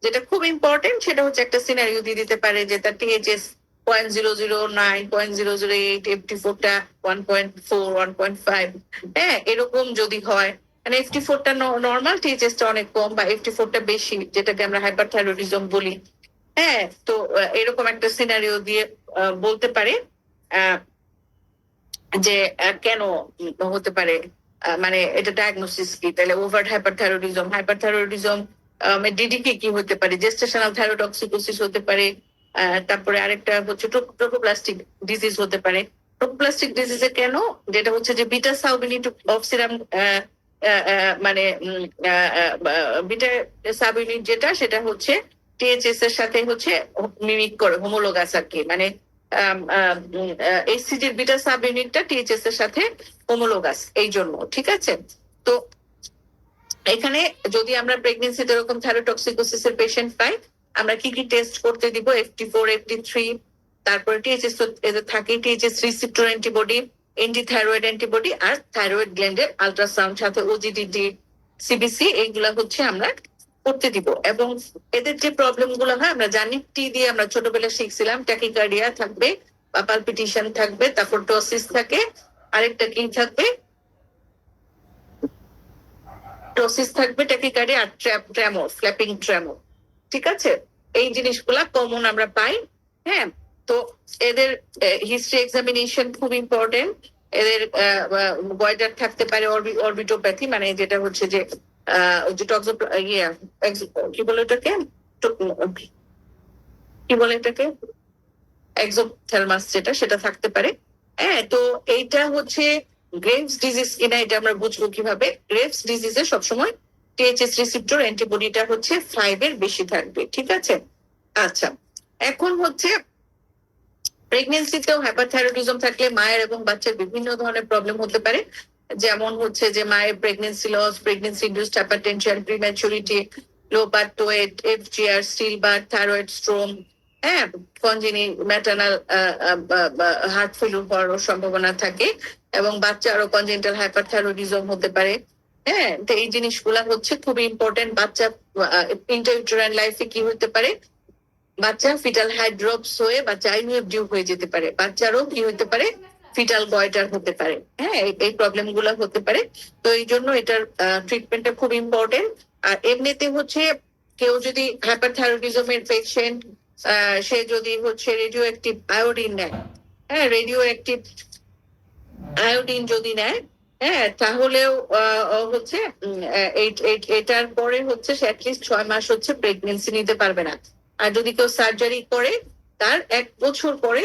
যেটা খুব ইম্পর্টেন্ট সেটা হচ্ছে একটা সিনারিও দিয়ে দিতে পারে যে তার THS 0.009, 0.008, FT4টা 1.4, 1.5, হ্যাঁ এরকম যদি হয়, মানে FT4টা নর্মাল, THSটা অনেক কম, বা FT4টা বেশি, যেটাকে আমরা হাইপারথাইরয়েডিজম বলি। হ্যাঁ, তো এরকম একটা সিনারিও দিয়ে বলতে পারে যে কেন হতে পারে, মানে এটা ডায়াগনোসিস কি, তাহলে ওভার হাইপারথাইরয়েডিজম ডিডিকে কি হতে পারে, জেস্টেশনাল থাইরোটক্সিকোসিস হতে পারে, তারপরে আরেকটা হচ্ছে ট্রোপোপ্লাস্টিক ডিজিজ হতে পারে। ট্রোপোপ্লাস্টিক ডিজিজে কেন, যেটা হচ্ছে যে বিটা সাবইউনিট অফ সিরাম, মানে বিটা সাবইউনিট যেটা, সেটা হচ্ছে THS এর সাথে হচ্ছে মিমিক করে, হোমোলোগাস আর কি, মানে এসসিজির বিটা সাব ইউনিটটা THS এর সাথে হোমোলোগাস, এই জন্য। ঠিক আছে, তো এখানে যদি আমরা প্রেগনেন্সিতে এরকম থাইরোটক্সিকোসিস এর পেশেন্ট পাই, আমরা কি কি টেস্ট করতে দিব? FT4, FT3, তারপরে THS এদের থাকে, THS receptor antibody, anti thyroid antibody, আর থাইরয়েড গ্ল্যান্ডের আল্ট্রাসাউন্ড, সাথে OGTT, CBC, এইগুলা হচ্ছে আমরা করতে দিব। এবং এদের যে প্রবলেম গুলো হয় আমরা জানি, টি দিয়ে আমরা ছোটবেলায় শিখছিলাম, ট্যাকিকার্ডিয়া থাকবে বা পালপিটেশন থাকবে, তারপর টসিস থাকে, আরেকটা কি থাকবে, টোসিস থাকবে, ট্যাকিকার্ডিয়া আর ট্রেমর, ফ্ল্যাপিং ট্রেমর। ঠিক আছে, এই জিনিসগুলা কমন আমরা পাই। হ্যাঁ, তো এদের হিস্ট্রি এক্সামিনেশন খুব ইম্পর্টেন্ট। এদের গয়টার থাকতে পারে, অরবিটোপ্যাথি, মানে যেটা হচ্ছে যে কি বলে এটাকে, কি বলে এটাকে, এক্সোথেলমাস যেটা, সেটা থাকতে পারে। হ্যাঁ, তো এইটা হচ্ছে গ্রেভস ডিজিজ কিনা এটা আমরা বুঝবো কিভাবে। গ্রেভস ডিজিজে সবসময় টিএইচএস রিসিপ্টর অ্যান্টিবডিটা হচ্ছে 5 এর বেশি থাকবে। ঠিক আছে, আচ্ছা, এখন হচ্ছে প্রেগনেন্সিতেও হাইপারথাইরয়েডিজম থাকলে মায়ের এবং বাচ্চার বিভিন্ন ধরনের প্রবলেম হতে পারে। যেমন হচ্ছে যে মায়ের pregnancy loss, pregnancy induced hypertension, prematurity, low birth weight, FGR, still birth, thyroid storm, হ্যাঁ, কনজেনি ম্যাটার্নাল হার্ট ফেলিউর হওয়ার সম্ভাবনা থাকে, এবং বাচ্চারও কনজেনিটাল হাইপারথাইরয়েডিজম হতে পারে। হ্যাঁ, তো এই জিনিসগুলা হচ্ছে খুবই ইম্পর্টেন্ট। বাচ্চা ইন্টারইউটেরাইন লাইফে কি হতে পারে, বাচ্চা ফিটাল হাইড্রোপস হয়ে বাচ্চা আইভিএফ ডিউ হয়ে যেতে পারে, বাচ্চারও কি হতে পারে, ফিটাল গয়টার হতে পারে। হ্যাঁ, এই প্রবলেম গুলো হতে পারে। তো এই জন্য এটার ট্রিটমেন্টটা খুব ইম্পর্টেন্ট। আর এমনিতে হচ্ছে কেউ যদি হাইপারথাইরয়েডিজমের পেশেন্ট, সে যদি হচ্ছে রেডিও অ্যাক্টিভ আয়োডিন নেয়, হ্যাঁ, রেডিও অ্যাক্টিভ আয়োডিন যদি নেয়, হ্যাঁ, তাহলেও হচ্ছে এটার পরে হচ্ছে সে অ্যাটলিস্ট 6 মাস হচ্ছে প্রেগনেন্সি নিতে পারবে না। আর যদি কেউ সার্জারি করে, তার 1 বছর পরে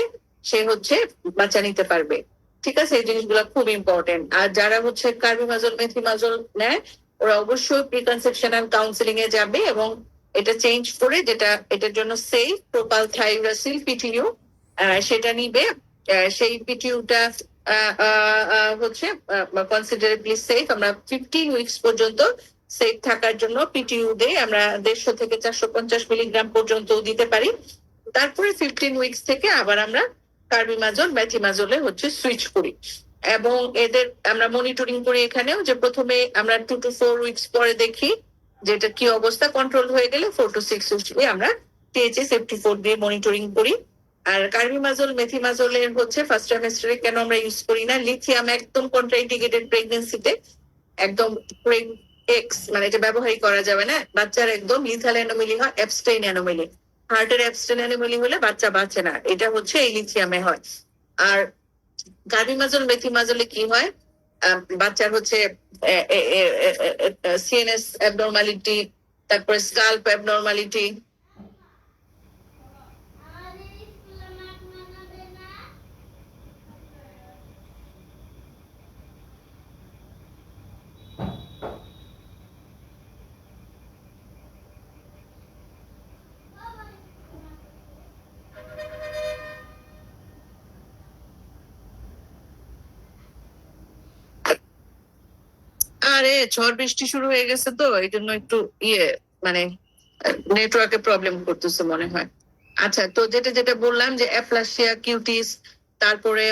সে হচ্ছে বাচ্চা নিতে পারবে। ঠিক আছে, এই জিনিসগুলো খুব ইম্পর্টেন্ট। আর যারা হচ্ছে কার্বিমাজল, মেথিমাজল নেয়, ওরা অবশ্যই প্রিকনসেপশনাল কাউন্সিলিং এ যাবে, এবং এটা চেঞ্জ করে যেটা এটার জন্য সেফ প্রোপাল থাইরাসিল পিটিইউ সেটা নিবে। সেই পিটিইউটা হচ্ছে কনসিডারেবলি সেফ। আমরা 15 উইকস পর্যন্ত সেফ থাকার জন্য পিটিইউ দেই আমরা, 150 থেকে 450 মিলিগ্রাম পর্যন্ত দিতে পারি। তারপরে 15 উইকস থেকে আবার আমরা কার্বিমাজল, ম্যাথিমাজলে হচ্ছে সুইচ করি, এবং এদের আমরা মনিটরিং করি এখানেও, যে প্রথমে আমরা 2 to 4 উইকস পরে দেখি যেটা কি অবস্থা, কন্ট্রোল হয়ে গেলে 4 to 6 উইকস আমরা টিএইচএস FT4 দিয়ে মনিটরিং করি। আর কার্বিমাজল, মেথিমাজলের হচ্ছে ফার্স্ট ট্রাইমেস্টারে কেন আমরা ইউজ করি না, লিথিয়াম একদম কন্ট্রাইন্ডিকেটেড প্রেগনেন্সিতে, একদম এক্স মানে এটা ব্যবহারই করা যাবে না। বাচ্চার একদম লিথাল অ্যানোমেলি হয়, অ্যাবস্টেইন অ্যানোমেলি, হার্টের অ্যাবস্টেইন অ্যানোমেলি হলে বাচ্চা বাঁচে না, এটা হচ্ছে এই লিথিয়ামে হয়। আর কার্বিমাজল, মেথিমাজলে কি হয়, বাচ্চার হচ্ছে সিএনএস অ্যাবনর্মালিটি, তারপরে স্কাল্প অ্যাবনর্মালিটি। আরে ঝড় বৃষ্টি শুরু হয়ে গেছে, তো এই জন্য একটু মানে নেটওয়ার্কে প্রবলেম করতেছে মনে হয়। আচ্ছা, তো যেটা যেটা বললাম যে অ্যাপ্লাসিয়া কিউটিস, তারপরে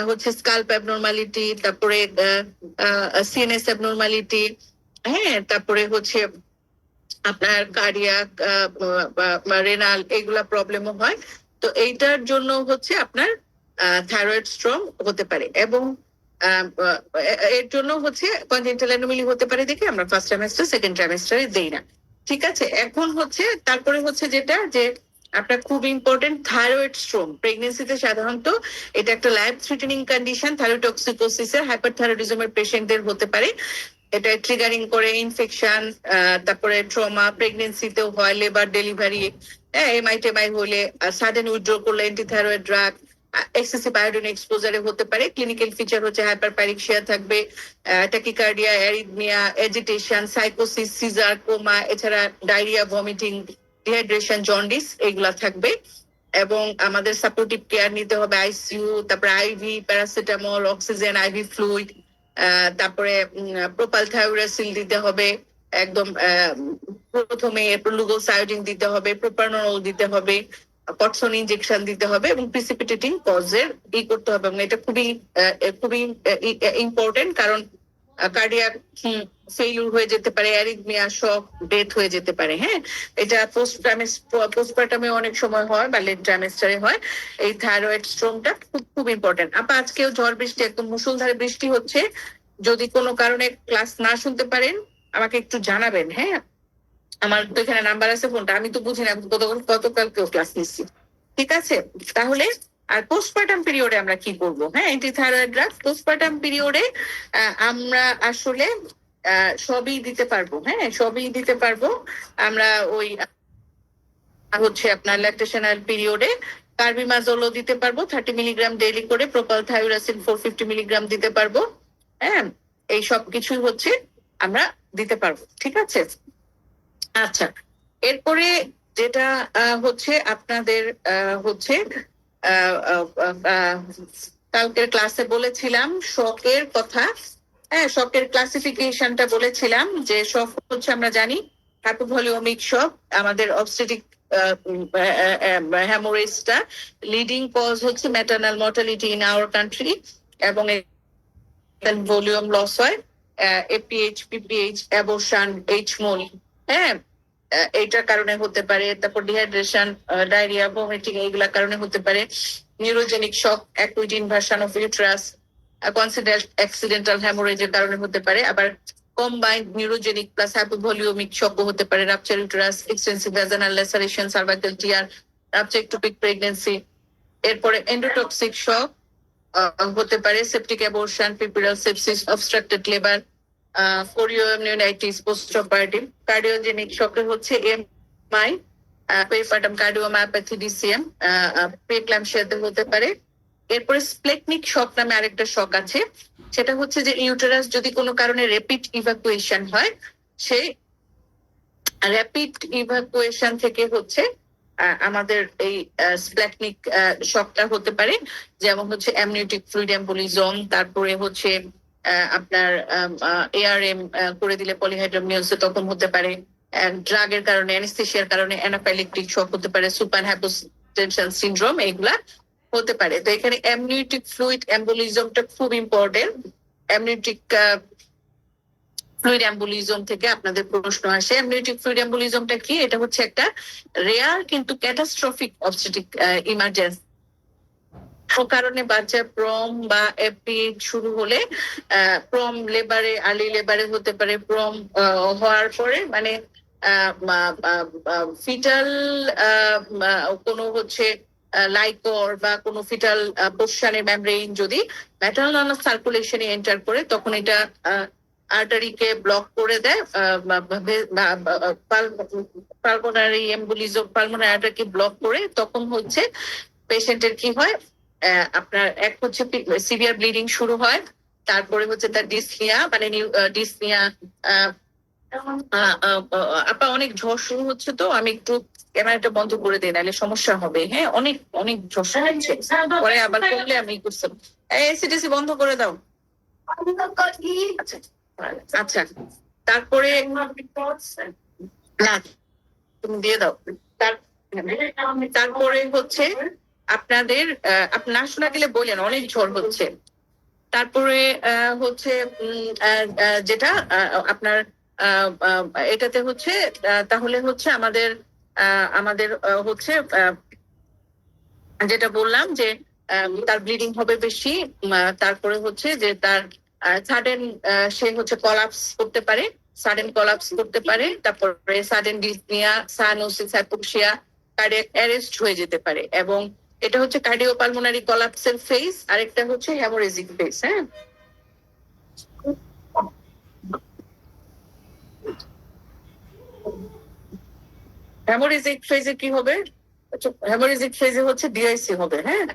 হচ্ছে স্কাল্প অ্যাবনর্মালিটি, তারপরে সিএনএস অ্যাবনর্মালিটি, হ্যাঁ, তারপরে হচ্ছে আপনার কার্ডিয়াক, রেনাল, এগুলা প্রবলেমও হয়। তো এইটার জন্য হচ্ছে আপনার থাইরয়েড স্ট্রং হতে পারে, এবং এর জন্য হচ্ছে কনজেনিটাল অ্যানোমালি হতে পারে দেখে আমরা ফার্স্ট ট্রাইমেস্টার, সেকেন্ড ট্রাইমেস্টারে দেই না। ঠিক আছে, এখন হচ্ছে তারপরে হচ্ছে যেটা যে আপনার খুব ইম্পর্টেন্ট থাইরয়েড স্ট্রং প্রেগনেন্সিতে সাধারণত এটা একটা লাইফ থ্রেটেনিং কন্ডিশন। থাইরোটক্সিকোসিসের, হাইপারথাইরয়েডিজমের পেশেন্টদের হতে পারে। এটা ট্রিগারিং করে ইনফেকশন, তারপরে ট্রমা, প্রেগনেন্সিতেও হয়, লেবার, ডেলিভারি, এমআই হলে, সাডেন উইথড্র করলে অ্যান্টিথাইরয়েড ড্রাগ, এক্সেসিভ আয়োডিন এক্সপোজারে হতে পারে। ক্লিনিক্যাল ফিচার হচ্ছে হাইপারপ্যারিক্সিয়া থাকবে, ট্যাকিকার্ডিয়া, অ্যারিথমিয়া, এজিটেশন, সাইকোসিস, সিজার, কোমা, এছাড়া ডায়রিয়া, ভমিটিং, ডিহাইড্রেশন, জন্ডিস, এগুলা থাকবে। এবং আমাদের সাপোর্টিভ কেয়ার নিতে হবে, আইসিইউ, তারপরে IV paracetamol, oxygen, IV fluid, তারপরে প্রোপাল থাইরাসিল দিতে হবে একদম প্রথমে, এরপর লুগোসায়োডিন দিতে হবে, প্রোপানল দিতে হবে, কটসন ইনজেকশন দিতে হবে, এবং প্রিসিপিটেটিং কজের করতে হবে। এবং এটা খুবই খুবই ইম্পর্টেন্ট, কারণ কার্ডিয়াক ফেইলিউর হয়ে যেতে পারে, অ্যারিথমিয়া, শক, ডেথ হয়ে যেতে পারে। হ্যাঁ, এটা পোস্টপার্টামে অনেক সময় হয় বা লেট ট্রাইমেস্টারে হয়। এই থাইরয়েড স্ট্রোমটা খুব খুব ইম্পর্টেন্ট। আজকেও ঝড় বৃষ্টি, একদম মুষলধারে বৃষ্টি হচ্ছে। যদি কোনো কারণে ক্লাস না শুনতে পারেন আমাকে একটু জানাবেন। হ্যাঁ, আমার তো এখানে নাম্বার আছে, ফোনটা আমি তো বুঝি না গতকালকেও ক্লাস নিচ্ছি। ঠিক আছে, তাহলে আর পোস্টপার্টাম পিরিয়ডে আমরা কি করবো? হ্যাঁ, অ্যান্টিথাইরয়েড ড্রাগ পোস্টপার্টাম পিরিয়ডে আমরা আসলে সবই দিতে পারবো। হ্যাঁ, সবই দিতে পারবো আমরা। ওই হচ্ছে আপনার ল্যাকটেশনাল পিরিয়ডে কার্বিমাজোলও দিতে পারবো 30 মিলিগ্রাম ডেইলি করে, প্রোপাল থাইরাসিন 450 মিলিগ্রাম দিতে পারবো। হ্যাঁ, এই সব কিছুই হচ্ছে আমরা দিতে পারবো। ঠিক আছে, আচ্ছা। এরপরে যেটা হচ্ছে আপনাদের হচ্ছে কালকের ক্লাসে বলেছিলাম শকের কথা। হ্যাঁ, শকের ক্লাসিফিকেশনটা বলেছিলাম যে শক হচ্ছে আমরা জানি হাইপোভলিউমিক শক, আমাদের অবস্টেটিক হ্যামোরেজটা লিডিং কজ হচ্ছে maternal mortality in our country, এবং ভলিউম লস হয়, এপিএইচ, পিপিএইচ, অ্যাবর্শন, এইচমোল। হ্যাঁ, এইটার কারণে হতে পারে। তারপর ডিহাইড্রেশন, ডায়রিয়া, ভমিটিং, এইগুলা কারণে হতে পারে। Neurogenic shock, acute inversion of uterus, concealed accidental হ্যামোরেজের কারণে হতে পারে। আবার কম্বাইন্ড নিউরোজেনিক প্লাস হাইপোভলিউমিক শকও হতে পারে। Rupture uterus, extensive vaginal laceration, cervical tear, rupture ectopic pregnancy. এরপরে এন্ডোটক্সিক শক হতে পারে, septic abortion, puerperal sepsis, obstructed labour, chorioamnionitis, post operative. Cardiogenic শকের হচ্ছে এমআই, পেরিপার্টাম কার্ডিওমায়োপ্যাথি, ডিসিএম, প্রিক্ল্যাম্পশিয়াতে হতে পারে। এরপরে স্প্লেটনিক শক নামে আরেকটা শক আছে, সেটা হচ্ছে যে ইউটেরাস যদি কোনো কারণে র্যাপিড ইভাকুয়েশন হয়, সেই র্যাপিড ইভাকুয়েশন থেকে হচ্ছে আমাদের এই স্প্ল্যাটনিক শকটা হতে পারে। যেমন হচ্ছে অ্যামনিওটিক ফ্লুইড এম্বোলিজম, তারপরে হচ্ছে আপনার এআরএম করে দিলে পলিহাইড্রোমিয়ালসে তখন হতে পারে। ড্রাগের কারণে, অ্যানেস্থেসিয়ার কারণে অ্যানাফাইলেকটিক শক হতে পারে, সুপার হাইপোটেনশন সিনড্রোম, এগুলা হতে পারে। তো এখানে অ্যামনিওটিক ফ্লুইড এম্বোলিজমটা খুব ইম্পর্টেন্ট। অ্যামনিওটিক ফ্লুইড এম্বোলিজম থেকে আপনাদের প্রশ্ন আসে। অ্যামনিওটিক ফ্লুইড এম্বোলিজমটা কি? এটা হচ্ছে একটা রেয়ার কিন্তু ক্যাটাস্ট্রফিক অবস্টেটিক ইমার্জেন্সি। কারণে বাচ্চা প্রম বা এপি শুরু হলে প্রম লেবারে, আর্লি লেবারে হতে পারে, প্রম হওয়ার পরে মানে ফিটাল কোনো হচ্ছে লাইকর বা কোনো ফিটাল পোর্শনের মেমব্রেইন যদি ম্যাটারনাল সার্কুলেশনে এন্টার করে, তখন এটা আর্টারিকে ব্লক করে দেয়, পালমোনারি এম্বোলিজম, পালমোনারি আর্টারিকে ব্লক করে, তখন হচ্ছে পেশেন্টের কি হয়, আপনার এক হচ্ছে সিভিয়ার ব্লিডিং শুরু হয়, তারপরে হচ্ছে তার ডিসনিয়া, মানে ডিসনিয়া। আপা অনেক ঝড় শুরু হচ্ছে, তো আমি একটু ক্যামেরাটা বন্ধ করে দিই, নাহলে সমস্যা হবে। হ্যাঁ, অনেক অনেক ঝড় শুরু হচ্ছে, পরে আবার করলে আমি করছি। এসিডিসি বন্ধ করে দাও। আচ্ছা আচ্ছা, তারপরে না তুমি দিয়ে দাও। তারপরে হচ্ছে আপনাদের না শোনা গেলে বললেন অনেক ঝড় হচ্ছে। তারপরে হচ্ছে যেটা আপনার এটাতে হচ্ছে তাহলে হচ্ছে আমাদের আমাদের হচ্ছে যেটা বললাম যে তার ব্লিডিং হবে বেশি, তারপরে হচ্ছে যে তার সাডেন সে হচ্ছে কলাপস করতে পারে, সাডেন কলাপস করতে পারে, তারপরে sudden dyspnoea, cyanosis, hypoxia, cardiac arrest হয়ে যেতে পারে। এবং এটা হচ্ছে কার্ডিওপালমোনারি কলাপসের ফেজ, আরেকটা হচ্ছে হ্যামোরেজিক ফেজ। হ্যাঁ, হ্যামোরেজিক ফেজে কি হবে? হ্যামোরেজিক ফেজে হচ্ছে ডিআইসি হবে। হ্যাঁ,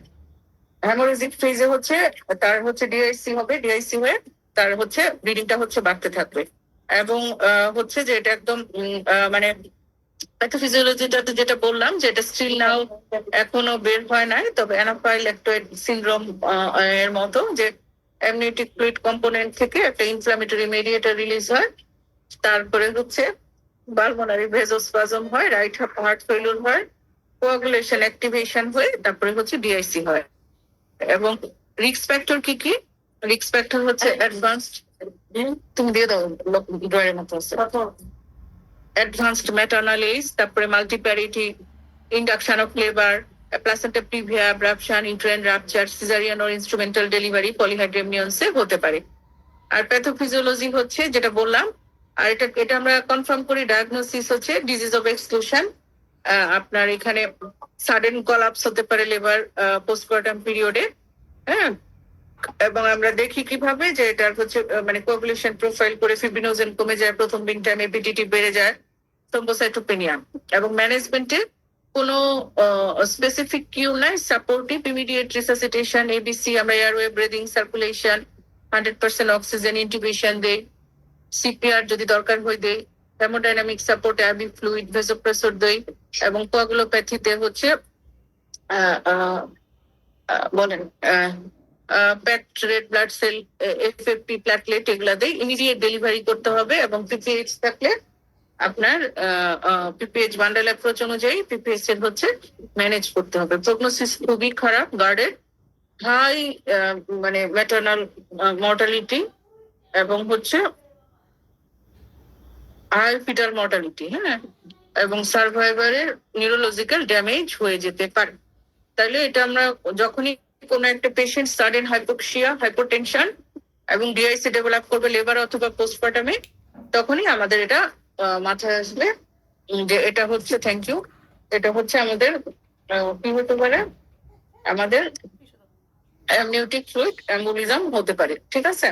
হ্যামোরেজিক ফেজে হচ্ছে তার হচ্ছে ডিআইসি হবে, ডিআইসি হয়ে তার হচ্ছে ব্লিডিংটা হচ্ছে বাড়তে থাকবে। এবং হচ্ছে যে এটা একদম মানে প্যাথোফিজিওলজিটাতে যেটা বললাম যে এটা স্টিল নাও এখনো বের হয় নাই, তবে অ্যানাফাইল্যাক্টোয়েড সিনড্রোম এর মতো, যে অ্যামনিওটিক ফ্লুইড কম্পোনেন্ট থেকে একটা ইনফ্লামেটরি মেডিয়েটর রিলিজ হয়, তারপরে হচ্ছে পালমোনারি ভেজোস্পাজম হয়, রাইট হার্ট ফেলিউর হয়, কোয়াগুলেশন অ্যাক্টিভেশন হয়ে তারপরে হচ্ছে ডিআইসি হয়। এবং রিস্ক ফ্যাক্টর কি কি? রিস্ক ফ্যাক্টর হচ্ছে অ্যাডভান্সড তুমি দিয়ে দাও ড্রয়ের মতো আছে অ্যাডভান্সড ম্যাটার্নাল এজ, তারপরে multiparity, induction of labour, placenta praevia, abruption, uterine rupture, caesarean or instrumental delivery পলিহাইড্রেমিয়ন্সে হতে পারে। আর প্যাথোফিজিওলজি হচ্ছে যেটা বললাম, আর এটা আমরা কনফার্ম করি। ডায়াগনোসিস হচ্ছে ডিজিজ অফ এক্সক্লুশন, আপনার এখানে সাডেন কলাপস হতে পারে লিভার পোস্টমর্টম পিরিয়ডে, হ্যাঁ। এবং আমরা দেখি কিভাবে যে এটা হচ্ছে মানে কোঅ্যাগুলেশন প্রোফাইল করে ফিব্রিনোজেন কমে যায়, প্রথম দিন টাইম এপিডিটি বেড়ে যায়, থ্রম্বোসাইটোপেনিয়া। এবং ম্যানেজমেন্টে কোনো স্পেসিফিক কিউ নাই, সাপোর্টিভ ইমিডিয়েট রিসাসিটেশন, এবিসি, আমরা airway, breathing, circulation, 100% oxygen, intubation দেই, সিপিআর যদি দরকার হয় দেই, haemodynamic support, IV fluid, vasopressor দেই। এবং কোয়াগুলোপ্যাথিতে হচ্ছে বলেন packed, red blood cell, FFP, platelet, এগুলা দেয়। ইমিডিয়েট ডেলিভারি করতে হবে। এবং পিপিএইচ থাকলে আপনার পিপিএইচ বান্ডেল অ্যাপ্রোচ অনুযায়ী পিপিএইচ এর হচ্ছে ম্যানেজ করতে হবে। প্রগনোসিস খুবই খারাপ, গার্ডেড, হাই মানে ম্যাটার্নাল মর্টালিটি, এবং হচ্ছে হাই ফিটাল মর্টালিটি, হ্যাঁ। এবং সার্ভাইভারের নিউরোলজিক্যাল ড্যামেজ হয়ে যেতে পারে। তাহলে এটা আমরা যখনই কোনো একটা পেশেন্ট সাডেন হাইপোক্সিয়া, হাইপোটেনশন এবং ডিআইসি ডেভেলপ করবে লেবার অথবা পোস্টপার্টামে, তখনই আমাদের এটা মাথায় আসবে যে এটা হচ্ছে, থ্যাংক ইউ, এটা হচ্ছে আমাদের কি হতে পারে, আমাদের অ্যামনিওটিক ফ্লুইড এম্বোলিজম হতে পারে। ঠিক আছে।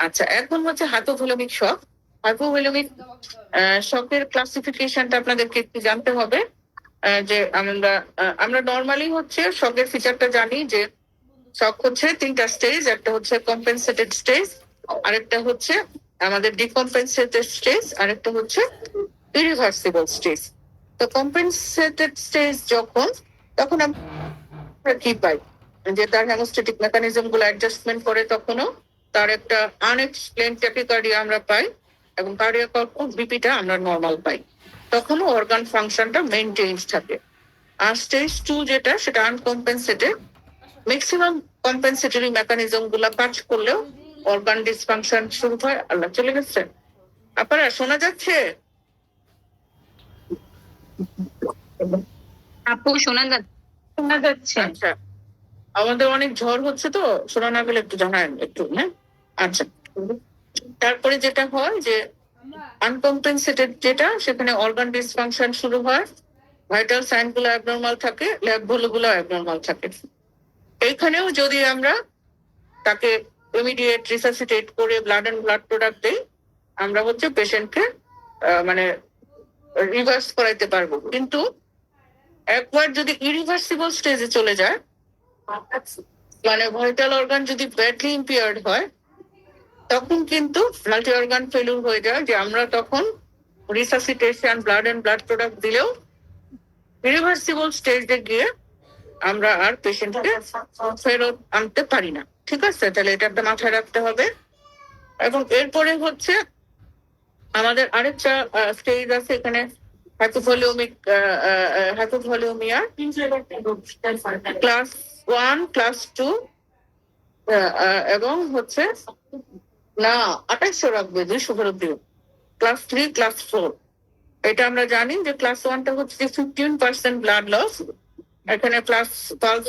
আচ্ছা, এখন হচ্ছে হাইপোভলিমিক শক। হাইপোভলিমিক শকের ক্লাসিফিকেশনটা আপনাদেরকে একটু জানতে হবে। যে আমরা নর্মালি হচ্ছে শকের ফিচারটা জানি যে শক হচ্ছে তিনটা স্টেজ। একটা হচ্ছে কম্পেনসেটেড স্টেজ, আরেকটা হচ্ছে আমাদের ডিকম্পেনসেটেড স্টেজ, আরেকটা হচ্ছে ইরিভার্সিবল স্টেজ। তো কম্পেনসেটেড স্টেজ তখন আমরা কি পাই যে তার হেমোস্ট্যাটিক মেকানিজম গুলো অ্যাডজাস্টমেন্ট করে, তখনও তার একটা আনএক্সপ্লেন ট্যাকিকার্ডিয়া আমরা পাই, এবং কার্ডিয়াক আউটপুট বিপিটা আমরা নর্মাল পাই। তখনও অর্গান ফাংশনটা মেনটেইন থাকে। আর স্টেজ 2 যেটা, সেটা আনকম্পেনসেটেড। ম্যাক্সিমাম কম্পেনসেটরি মেকানিজম গুলা কাজ করলেও অর্গান ডিসফাংশন শুরু হয়। আল্লাহ, চলে গেছে আপনারা, শোনা যাচ্ছে? আপু শোনা যাচ্ছে। আচ্ছা, আমাদের অনেক ঝড় হচ্ছে তো, শোনা না গেলে একটু জানান একটু, হ্যাঁ। আচ্ছা, তারপরে যেটা হয় যে আনকম্পেনসেটেড যেটা, সেখানে অর্গান ডিসফাংশন শুরু হয়, ভাইটাল সাইন গুলো অ্যাবনর্মাল থাকে, ল্যাব গুলো অ্যাবনর্মাল থাকে। এইখানেও যদি আমরা তাকে ইমিডিয়েট রিসাসিটেট করে ব্লাড এন্ড ব্লাড প্রোডাক্ট দেই, আমরা হচ্ছে পেশেন্টকে মানে রিভার্স করাইতে পারবো। কিন্তু একবার যদি ইরিভার্সিবল স্টেজে চলে যায়, মানে ভাইটাল অর্গান যদি ব্যাডলি ইম্পেয়ার্ড হয়, তখন কিন্তু মাল্টি অর্গান ফেলিউর হয়ে যায়, যে আমরা তখন resuscitation, blood and blood product দিলেও ইরিভার্সিবল স্টেজে গিয়ে আমরা আর পেশেন্টকে ফেরত আনতে পারি না। ঠিক আছে, তাহলে এটা একটা মাথায় রাখতে হবে। এবং এরপরে হচ্ছে আমাদের আরেকটা স্টেজ আছে এখানে, হাইপোভলিউমিয়া ক্লাস 1, ক্লাস 2, এবং হচ্ছে না 2800 রাখবে, 200 ফেরত দিও। ক্লাস 3, ক্লাস 4, এটা আমরা জানি যে ক্লাস 1টা হচ্ছে 15% ব্লাড লস। এখানে প্লাস পালস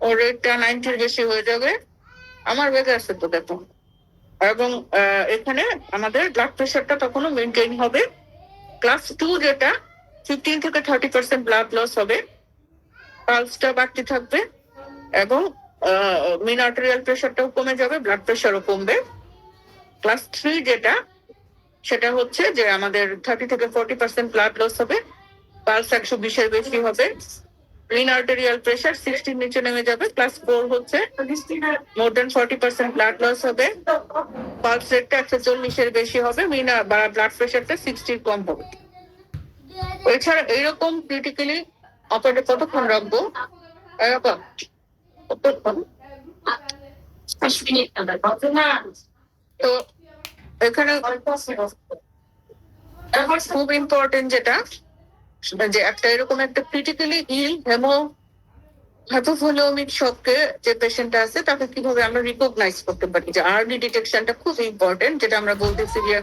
ও রেটটা 90 বেশি হয়ে যাবে। আমার বেগে আছে তো, দেখো। এবং এখানে আমাদের ব্লাড প্রেশারটা তখনও মেনটেন হবে। ক্লাস 2 যেটা, 15 থেকে 30% ব্লাড লস হবে, পালসটা বাড়তে থাকবে, এবং মিন আর্টেরিয়াল প্রেশারটাও কমে যাবে, ব্লাড প্রেশারও কমবে। ক্লাস 3 যেটা, সেটা হচ্ছে যে আমাদের 30 থেকে 40% ব্লাড লস হবে, পালস 120 এর বেশি হবে, মিন আর্টেরিয়াল প্রেশার 60 নিচে নেমে যাবে। ক্লাস 4 হচ্ছে মোর দেন 40% ব্লাড লস হবে, পালস রেটটা 140 এর বেশি হবে, মিন ব্লাড প্রেশারটা 60 কম হবে। এছাড়া এইরকম ক্রিটিক্যালি অপারেটর কতক্ষণ রাখবো? এরকম তো এখানে খুব ইম্পর্টেন্ট যেটা, যে একটা এরকম একটা ক্রিটিক্যালি ইল হাইপোভলিউমিক শকে যে পেশেন্ট আছে তাকে কিভাবে আমরা রিকগনাইজ করতে পারি, যে আর্লি ডিটেকশনটা খুব ইম্পর্টেন্ট, যেটা আমরা বলতেছি যে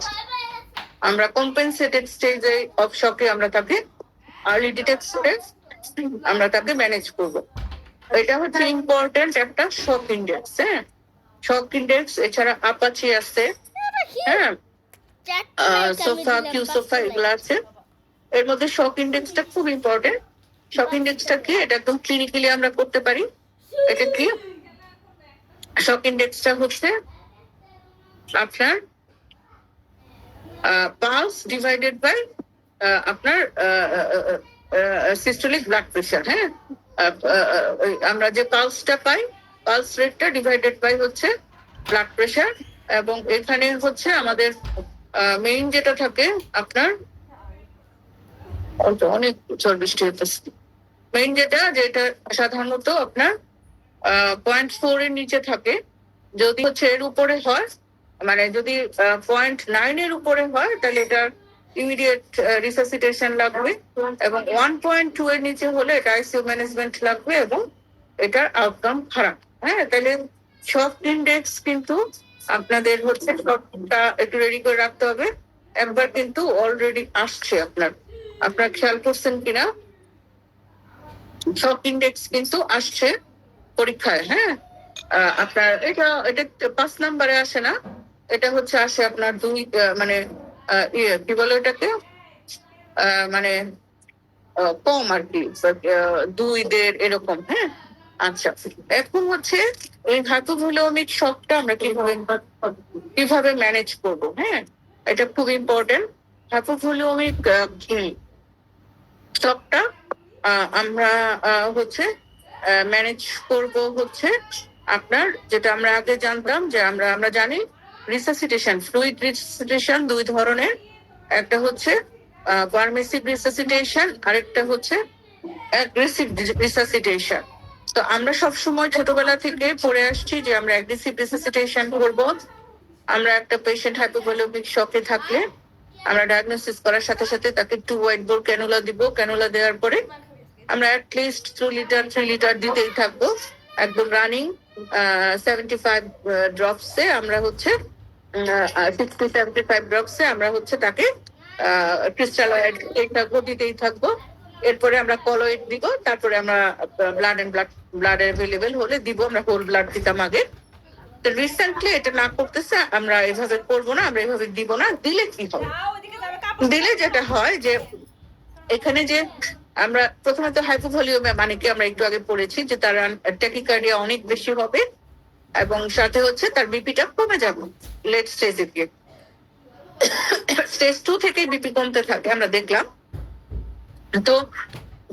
আমরা কম্পেনসেটেড স্টেজে অফ শকে আমরা তাকে আর্লি ডিটেক্ট করে আমরা তাকে ম্যানেজ করব। এটা হচ্ছে ইম্পর্টেন্ট একটা শক ইন্ডেক্স। হ্যাঁ, শক ইন্ডেক্স এছাড়া আপাচি আছে, হ্যাঁ, সোফা কিউসোফা এগুলো আছে। এর মধ্যে শক ইন্ডেক্সটা খুব ইম্পর্টেন্ট। শক ইন্ডেক্সটা কি, এটা একদম ক্লিনিক্যালি আমরা করতে পারি। এটা কি, শক ইন্ডেক্সটা হচ্ছে আপনার পালস ডিভাইডেড বাই আপনার সিস্টোলিক ব্লাড প্রেশার। হ্যাঁ, আমরা যে পালসটা পাই, পালস রেটটা ডিভাইডেড বাই হচ্ছে ব্লাড প্রেশার। এবং এখানে হচ্ছে আমাদের মেইন যেটা থাকে আপনার, অনেক ঝড় বৃষ্টি হতেছে, মেইন যেটা সাধারণত আপনার 0.4 এর নিচে থাকে। যদি হচ্ছে এর উপরে হয়, মানে যদি 0.9 এর উপরে হয়, তাহলে এটা ইমিডিয়েট রিসাসিটেশন লাগবে, এবং 1.2 এর নিচে হলে এটা আইসিইউ ম্যানেজমেন্ট লাগবে, এবং এটার আউটকাম খারাপ। হ্যাঁ, তাহলে শক ইন্ডেক্স কিন্তু আপনাদের হচ্ছে সবটা একটু রেডি করে রাখতে হবে। একবার কিন্তু অলরেডি আসছে, আপনার খেয়াল করছেন কিনা, শক ইন্ডেক্স কিন্তু আসছে পরীক্ষায়। হ্যাঁ, আপনার এটা 5 নম্বরে আসে না, এটা হচ্ছে আসে আপনার 2, মানে কি বলে এটাকে, মানে কম আর কি, 2 এরকম। হ্যাঁ, আচ্ছা, এখন হচ্ছে এই হাইপোভলিউমিক শকটা আমরা কিভাবে ম্যানেজ করব। হ্যাঁ, এটা খুব ইম্পর্টেন্ট। হাইপোভলিউমিক শকটা আমরা হচ্ছে ম্যানেজ করব হচ্ছে আপনার, যেটা আমরা আগে জানতাম, যে আমরা জানি রিসাসিটেশন, ফ্লুইড রিসাসিটেশন 2 ধরনের। একটা হচ্ছে পারমিসিভ রিসাসিটেশন, আরেকটা হচ্ছে অ্যাগ্রেসিভ রিসাসিটেশন। তো আমরা সব সময় ছোটবেলা থেকে পড়ে আসছি যে আমরা অ্যাগ্রেসিভ রিসাসিটেশন করব। আমরা একটা পেশেন্ট হাইপোভলিউমিক শকে থাকলে আমরা ডায়াগনোসিস করার সাথে সাথে তাকে 2 হোয়াইট বোর ক্যানুলা দিব। ক্যানুলা দেওয়ার পরে আমরা অ্যাটলিস্ট 3 লিটার দিতেই থাকবো, একদম রানিং 75 ড্রপসে আমরা হচ্ছে 60-75 ড্রপসে আমরা হচ্ছে তাকে ক্রিস্টালয়েড দিতেই থাকবো। এরপরে আমরা কলয়েড দিব, তারপরে আমরা ব্লাড অ্যাভেলেবেল হলে দিব। আমরা হোল ব্লাড দিতাম আগে। তো রিসেন্টলি এটা না করতেছে, আমরা এভাবে করবো না, আমরা এভাবে দিব না। দিলে কি হবে, দিলে যেটা হয় যে এখানে যে আমরা প্রথমে তো হাইপোভলিউমে মানে কি আমরা একটু আগে পড়েছি যে তার ট্যাকিকার্ডিয়া অনেক বেশি হবে, এবং সাথে হচ্ছে তার বিপিটা কমে যাবে লেট স্টেজে গিয়ে। স্টেজ 2 থেকে বিপি কমতে থাকে আমরা দেখলাম। তো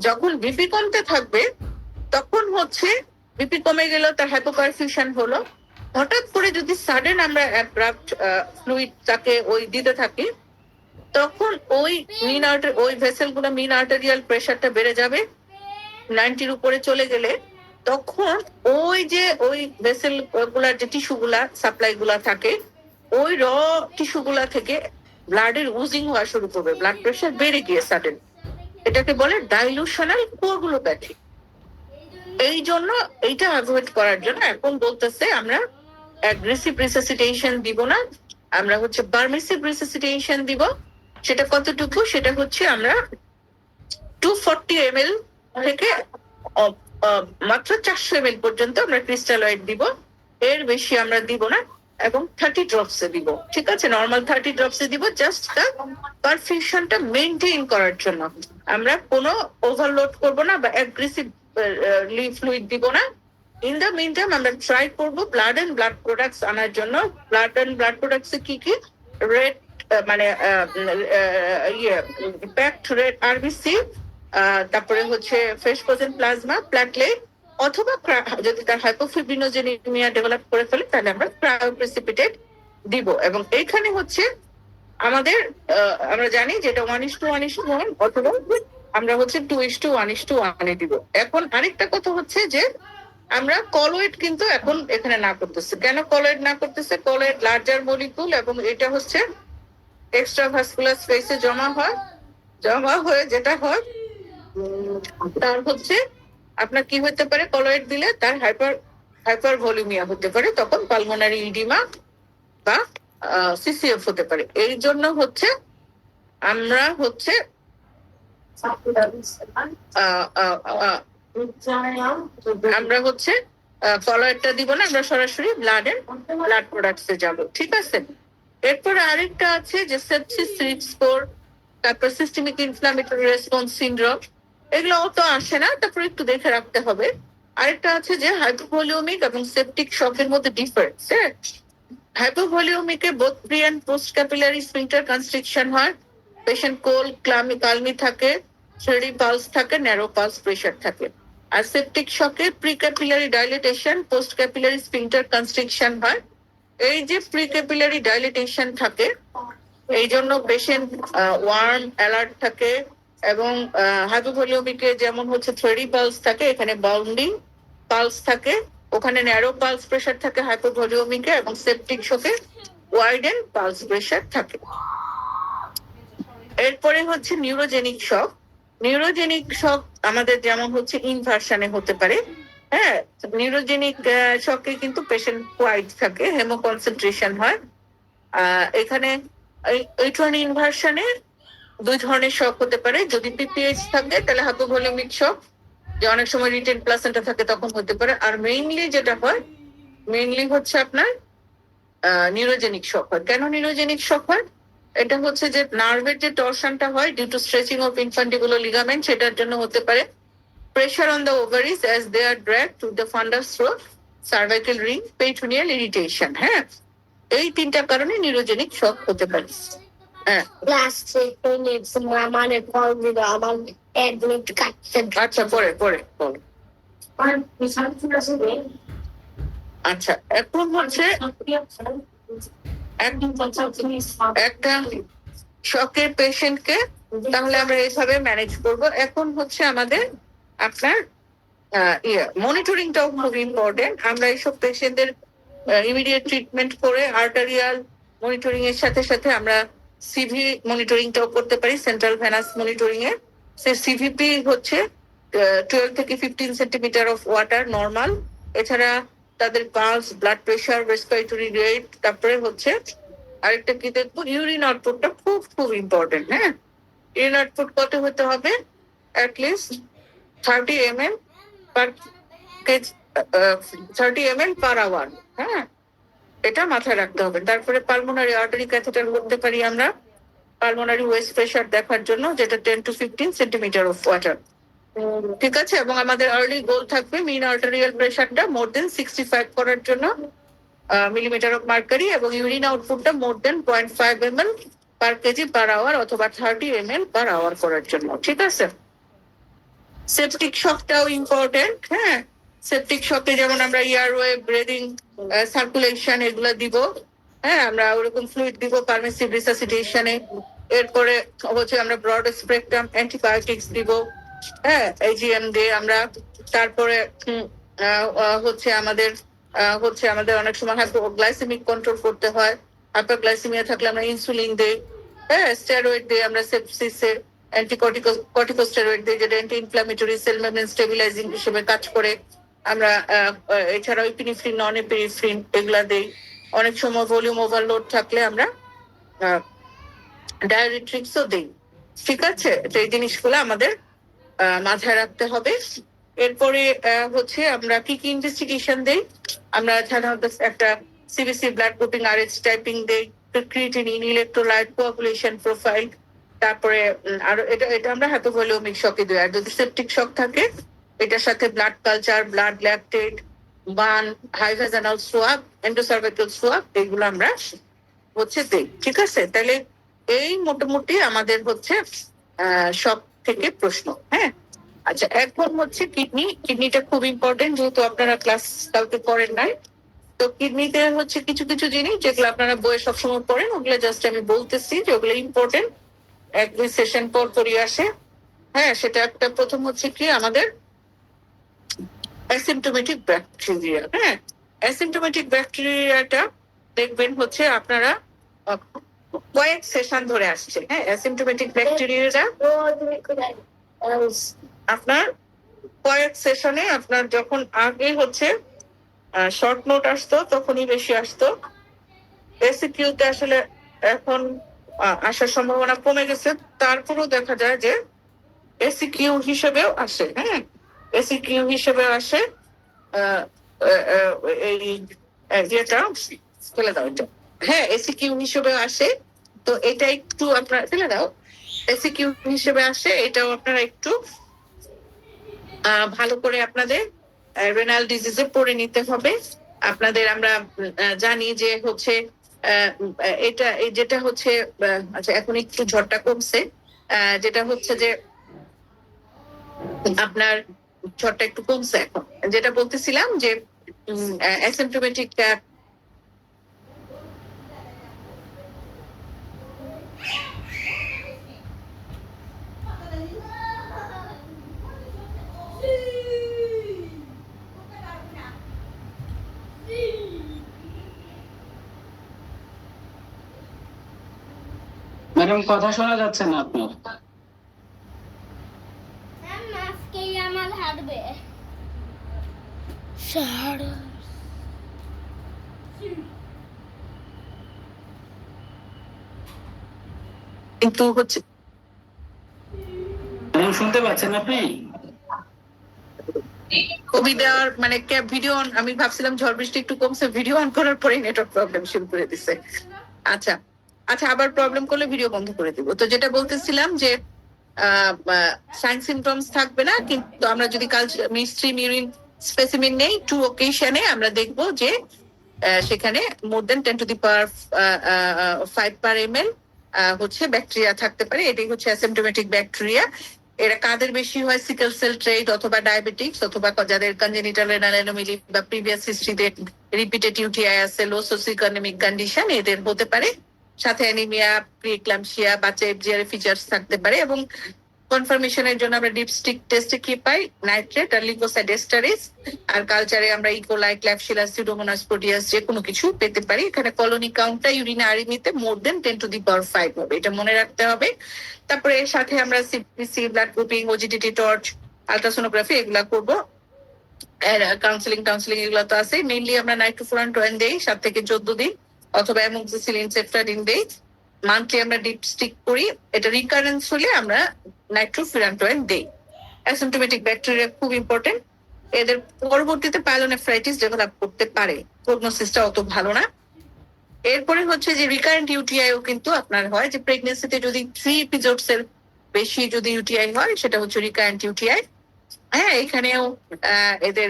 যখন বিপি কমতে থাকবে, তখন হচ্ছে বিপি কমে গেল, তার হাইপোপারফিউশন হলো। হঠাৎ করে যদি সাডেন আমরা অ্যাব্রাপ্ট ফ্লুইড তাকে ওই দিতে থাকি, তখন ওই ভেসেল গুলো মিন আর্টেরিয়াল প্রেশারটা বেড়ে যাবে 90 উপরে চলে গেলে। তখন ওই ভেসেল গুলার যে টিস্যু গুলা সাপ্লাই গুলা থাকে, ওই টিস্যু গুলা থেকে ব্লাডের উজিং হওয়া শুরু করবে, ব্লাড প্রেশার বেড়ে গিয়ে সাডেন। এটাকে বলে ডাইলুশনাল কোয়াগুলোপ্যাথি। এই জন্য এইটা অ্যাভয়েড করার জন্য এখন বলতেছে আমরা অ্যাগ্রেসিভ রিসাসিটেশন দিব না, আমরা হচ্ছে পারমিসিভ রিসাসিটেশন দিব। সেটা কতটুকু, সেটা হচ্ছে আমরা 240 ml থেকে মাত্র 400 ml পর্যন্ত আমরা ক্রিস্টালয়েড দিব, এর বেশি আমরা দিব না। এবং 30 ড্রপসে দিব, ঠিক আছে, নর্মাল 30 ড্রপসে দিব, জাস্ট দ্য পারফিউশনটা মেনটেইন করার জন্য। আমরা কোনো ওভারলোড করব না বা অ্যাগ্রেসিভ ফ্লুইড দিব না। ইন দ্য মিন টাইম আমরা ট্রাই করব ব্লাড এন্ড ব্লাড প্রোডাক্টস আনার জন্য। ব্লাড এন্ড ব্লাড প্রোডাক্টস কি কি, রেড মানে প্যাকড রেড আরবিসি, তারপরে হচ্ছে ফ্রেশ ফ্রোজেন প্লাজমা, প্ল্যাটলেট, অথবা যদি তার হাইপোফিব্রিনোজেনিমিয়া ডেভেলপ করে ফেলে তাহলে আমরা ক্রায়োপ্রেসিপিটেট দিব। এবং এইখানে হচ্ছে আমাদের আমরা জানি যে এটা 1:1:1 অথবা আমরা হচ্ছে 2:1:1 দিব। এখন আরেকটা কথা হচ্ছে যে আমরা কলয়েড কিন্তু এখন এখানে না করতেছে। কেন কলয়েড না করতেছে? কলয়েড লার্জার মলিকুল, এবং এটা হচ্ছে এক্সট্রাভাস্কুলার স্পেসে জমা হয়ে যেটা হয় তার হচ্ছে আপনার কি হতে পারে, কলয়েড দিলে তার হাইপার ভলিউমিয়া হতে পারে, তখন পালমোনারি ইডিমা বা সিসিএফ হতে পারে। এই জন্য হচ্ছে আমরা হচ্ছে আমরা হচ্ছে কলয়েডটা দিব না, আমরা সরাসরি ব্লাড প্রোডাক্টস এ যাবো, ঠিক আছে। এরপরে আরেকটা আছে যে সেপসিস রিস্ক স্কোর, তারপর সিস্টেমিক ইনফ্লামেটরি রেসপন্স সিনড্রোম, এগুলো তো আসে না, তারপর একটু দেখে রাখতে হবে। আরেকটা আছে যে হাইপোভলিউমিক এবং সেপটিক শকের মধ্যে ডিফারেন্স। হ্যাঁ, হাইপোভলিউমিকে both pre and post capillary sphincter constriction হয়, পেশেন্ট কোল কালমি থাকে, থ্রেডি পালস থাকে, ন্যারো পালস প্রেশার থাকে। আর সেপটিক শকে pre capillary dilatation, post capillary sphincter constriction হয়। এই যে প্রি ক্যাপিলারি ডাইলেটেশন থাকে, এই জন্য পেশেন্ট ওয়ার্ম অ্যালার্ট থাকে, এবং হাইপোভলিউমিকে যেমন হচ্ছে থ্রেডি পালস থাকে, এখানে বাউন্ডিং পালস থাকে, ওখানে ন্যারো পালস প্রেশার থাকে হাইপোভলিউমিকে, এবং সেপটিক শকে ওয়াইডেন পালস প্রেশার থাকে। এরপরে হচ্ছে নিউরোজেনিক শক। নিউরোজেনিক শক আমাদের যেমন হচ্ছে ইনভার্সনে হতে পারে। হ্যাঁ, নিউরোজেনিক শকে কিন্তু পেশেন্ট কোয়াইট থাকে, হেমো কনসেন্ট্রেশন হয়। এখানে এইট্রন ইনভার্সনে দুই ধরনের শক হতে পারে। যদি পিপিএইচ থাকে তাহলে হাইপোভলিউমিক শক, যে অনেক সময় রিটেন প্লাসেন্টা থাকে তখন হতে পারে। আর মেইনলি যেটা হয়, মেইনলি হচ্ছে আপনার নিউরোজেনিক শক হয়। কেন নিউরোজেনিক শক হয়? এটা হচ্ছে যে নার্ভের যে টর্শনটা হয় due to stretching of infundibular ligament, সেটার জন্য হতে পারে। Pressure on the ovaries as they are drag to the fundus through, cervical ring, peritoneal irritation. হ্যাঁ, এই তিনটা কারণে নিউরোজেনিক শক হতে পারে। হ্যাঁ, আচ্ছা, পরে পরে পরে। আচ্ছা, এখন হচ্ছে একটা শকের পেশেন্টকে তাহলে আমরা এইভাবে ম্যানেজ করব। এখন হচ্ছে আমাদের আপনার মনিটরিংটাও খুব ইম্পর্টেন্ট। আমরা এইসব পেশেন্টদের ইমিডিয়েট ট্রিটমেন্ট করে আর্টারিয়াল মনিটরিং এর সাথে সাথে আমরা সিভি মনিটরিংটাও করতে পারি, সেন্ট্রাল ভেনাস মনিটরিং এ। সিভিপি হচ্ছে 12 থেকে 15 সেন্টিমিটার অফ ওয়াটার নর্মাল। এছাড়া তাদের pulse, blood pressure, respiratory rate, তারপরে হচ্ছে আরেকটা কি দেখবো, ইউরিন আউটপুটটা খুব খুব ইম্পর্টেন্ট। হ্যাঁ, ইউরিন আউটপুট কত হতে হবে? অ্যাটলিস্ট 30 ml পার কেজি, 30 ml পার আওয়ার। হ্যাঁ, এটা মাথায় রাখতে হবে। তারপরে পালমোনারি আর্টারি ক্যাথেটার করতে পারি আমরা পালমোনারি ওয়েস্ট প্রেশার দেখার জন্য, যেটা 10 to 15 সেন্টিমিটার অফ ওয়াটার। ঠিক আছে, এবং আমাদের আর্লি গোল থাকবে মিন আর্টারিয়াল প্রেশারটা মোর দেন 65 করার জন্য মিলিমিটার অফ মার্কারি, এবং ইউরিন আউটপুটটা মোর দেন 0.5 ml পার কেজি পার আওয়ার, অথবা 30 ml পার আওয়ার করার জন্য। ঠিক আছে, সেপটিক শকটাও ইম্পর্টেন্ট। হ্যাঁ, সেপটিক শকে যেমন আমরা এয়ারওয়ে, ব্রিদিং, সার্কুলেশন এগুলো দিব। হ্যাঁ, আমরা ওরকম ফ্লুইড দিব পারমিসিভ রিসাসিটেশনে। এরপরে হচ্ছে আমরা ব্রড স্পেকট্রাম অ্যান্টিবায়োটিক্স দিব। হ্যাঁ, এজিএম দিয়ে আমরা। তারপরে হচ্ছে আমাদের অনেক সময় গ্লাইসেমিক কন্ট্রোল করতে হয়। হাইপারগ্লাইসেমিয়া থাকলে আমরা ইনসুলিন দিই। হ্যাঁ, স্টেরয়েড দিই আমরা সেপসিসের, কর্টিকোস্টেরয়েড দিই, যেটা anti inflammatory, cell membrane stabilising হিসেবে কাজ করে। আমরা এছাড়াও ইপিনেফ্রিন, নন এপিনেফ্রিন এগুলা দিই। অনেক সময় ভলিউম ওভারলোড থাকলে আমরা ডায়োরেট্রিক্সও দিই। ঠিক আছে, তো এই জিনিসগুলো আমাদের মাথায় রাখতে হবে। এরপরে হচ্ছে আমরা কি কি ইনভেস্টিগেশন দেই? আমরা সাধারণত একটা CBC, blood grouping, Rh typing দেই, ক্রিয়েটিনিন, ইলেকট্রোলাইট, কোয়াগুলেশন প্রোফাইল। তারপরে আর এটা আমরা হাইপোভলিউমিক শকে দিই। আর যদি সেপটিক শক থাকে, এটার সাথে ব্লাড কালচার, ব্লাড ল্যাকটেট, বান, হাই ভ্যাজানাল সোয়াব, এন্ডোসার্ভাইকাল সোয়াব, এগুলো আমরা হচ্ছে দেই। ঠিক আছে, তাহলে এই মোটামুটি আমাদের হচ্ছে শক থেকে প্রশ্ন। হ্যাঁ, আচ্ছা, এখন হচ্ছে কিডনিটা খুব ইম্পর্টেন্ট, যেহেতু আপনারা ক্লাস কালকে করেন নাই। তো কিডনিতে হচ্ছে কিছু কিছু জিনিস যেগুলো আপনারা বইয়ে সবসময় পড়েন, ওগুলো জাস্ট আমি বলতেছি যে ওগুলো ইম্পর্টেন্ট, 1-2 সেশন পর পরই আসে। হ্যাঁ, সেটা একটা প্রথম হচ্ছে কি আমাদের অ্যাসিম্পটোমেটিক ব্যাকটেরিয়া। হ্যাঁ, অ্যাসিম্পটোমেটিক ব্যাকটেরিয়াটা দেখবেন হচ্ছে আপনারা কয়েক সেশন ধরে আসছে। হ্যাঁ, অ্যাসিম্পটোমেটিক ব্যাকটেরিয়াটা আপনার কয়েক সেশনে আপনার যখন আগে হচ্ছে শর্ট নোট আসতো তখনই বেশি আসতো, এসিকিউতে আসলে এখন আসার সম্ভাবনা কমে গেছে। তারপরেও দেখা যায় যে এসিকিউ হিসেবেও আসে, হ্যাঁ, এসিকিউ হিসেবে আসে। আহ, আহ, আহ, এই যেটা ফেলে দাও এটা, হ্যাঁ এসিকিউ হিসেবে আসে। তো এটা একটু আপনার ফেলে দাও, এসিকিউ হিসেবে আসে, এটাও আপনারা একটু ভালো করে আপনাদের রেনাল ডিজিজে পড়ে নিতে হবে। আপনাদের আমরা জানি যে হচ্ছে এটা যেটা হচ্ছে আচ্ছা এখন একটু ঝড়টা কমছে, যেটা হচ্ছে যে আপনার ঝড়টা একটু কমছে এখন, যেটা বলতেছিলাম যে অ্যাসিম্পটোমেটিক ম্যাডাম কথা শোনা যাচ্ছে না আপনার। আজকেই আমার হারবে কিন্তু হচ্ছে ম্যাডাম শুনতে পাচ্ছেন আপনি? ছবি দেওয়ার মানে ভিডিও অন, আমি ভাবছিলাম ঝড় বৃষ্টি একটু কমছে, ভিডিও অন করার পরে নেটওয়ার্ক প্রবলেম শুরু করে দিছে। আচ্ছা আচ্ছা, আবার প্রবলেম করলে ভিডিও বন্ধ করে দিব। তো যেটা বলতেছিলাম যে সাইন সিমটমস থাকবে না, কিন্তু আমরা যদি মিস্ট্রিম ইউরিন স্পেসিমেন নেই, 2 occasion আমরা দেখব যে সেখানে মোর দেন 10⁵ হচ্ছে ব্যাকটেরিয়া থাকতে পারে। এটাই হচ্ছে অ্যাসিম্পটোমেটিক ব্যাকটেরিয়া। এরা কাদের বেশি হয়? সিকেল সেল ট্রেট অথবা ডায়াবেটিক্স অথবা যাদের কনজেনিটাল রেনাল অ্যানোমালি বা প্রিভিয়াস হিস্ট্রিতে রিপিটেড ইউটিআই আছে, লো সোসিওইকোনমিক কন্ডিশন এদের হতে পারে, সাথে অ্যানিমিয়া, প্রিক্লামশিয়া, বাচ্চা এফজিআর ফিচার্স থাকতে পারে। এবং কনফার্মেশনের জন্য আমরা ডিপস্টিক টেস্টে কি পাই? নাইট্রেট আর লিউকোসাইড এস্টারেজ। আর কালচারে আমরা ইকোলাই, ক্ল্যাপসিলাস, সিউডোমোনাস প্রোটিয়াস যে কোনো কিছু পেতে পারি। এখানে কলোনি কাউন্টটা ইউরিনে আরএমএতে মোর দেন 10⁵ হবে, এটা মনে রাখতে হবে। তারপরে এর সাথে আমরা CBC, blood grouping, OGTT torch, ultrasonography এগুলা করবো। কাউন্সিলিং এগুলো তো আছে। মেইনলি আমরা নাইট্রোফুরান্টোয়েন দেই 7 থেকে 14 দিন, অথবা অ্যামোক্সিসিলিন, সেফট্রাডিন দেই। মান্থলি আমরা ডিপস্টিক করি, এটা রিকারেন্স হলে আমরা নাইট্রোফুরান্টোয়েন দেই। অ্যাসিম্পটোমেটিক ব্যাকটেরিয়া খুব ইম্পর্টেন্ট, এদের পরবর্তীতে পাইলোনেফ্রাইটিস ডেভেলপ করতে পারে, প্রগনোসিসটা অত ভালো না। এরপরে হচ্ছে যে রিকারেন্ট ইউটিআইও কিন্তু আপনার হয়, যে প্রেগনেন্সিতে যদি 3 এপিসোডস এর বেশি যদি ইউটিআই হয় সেটা হচ্ছে রিকারেন্ট ইউটিআই। হ্যাঁ, এখানেও এদের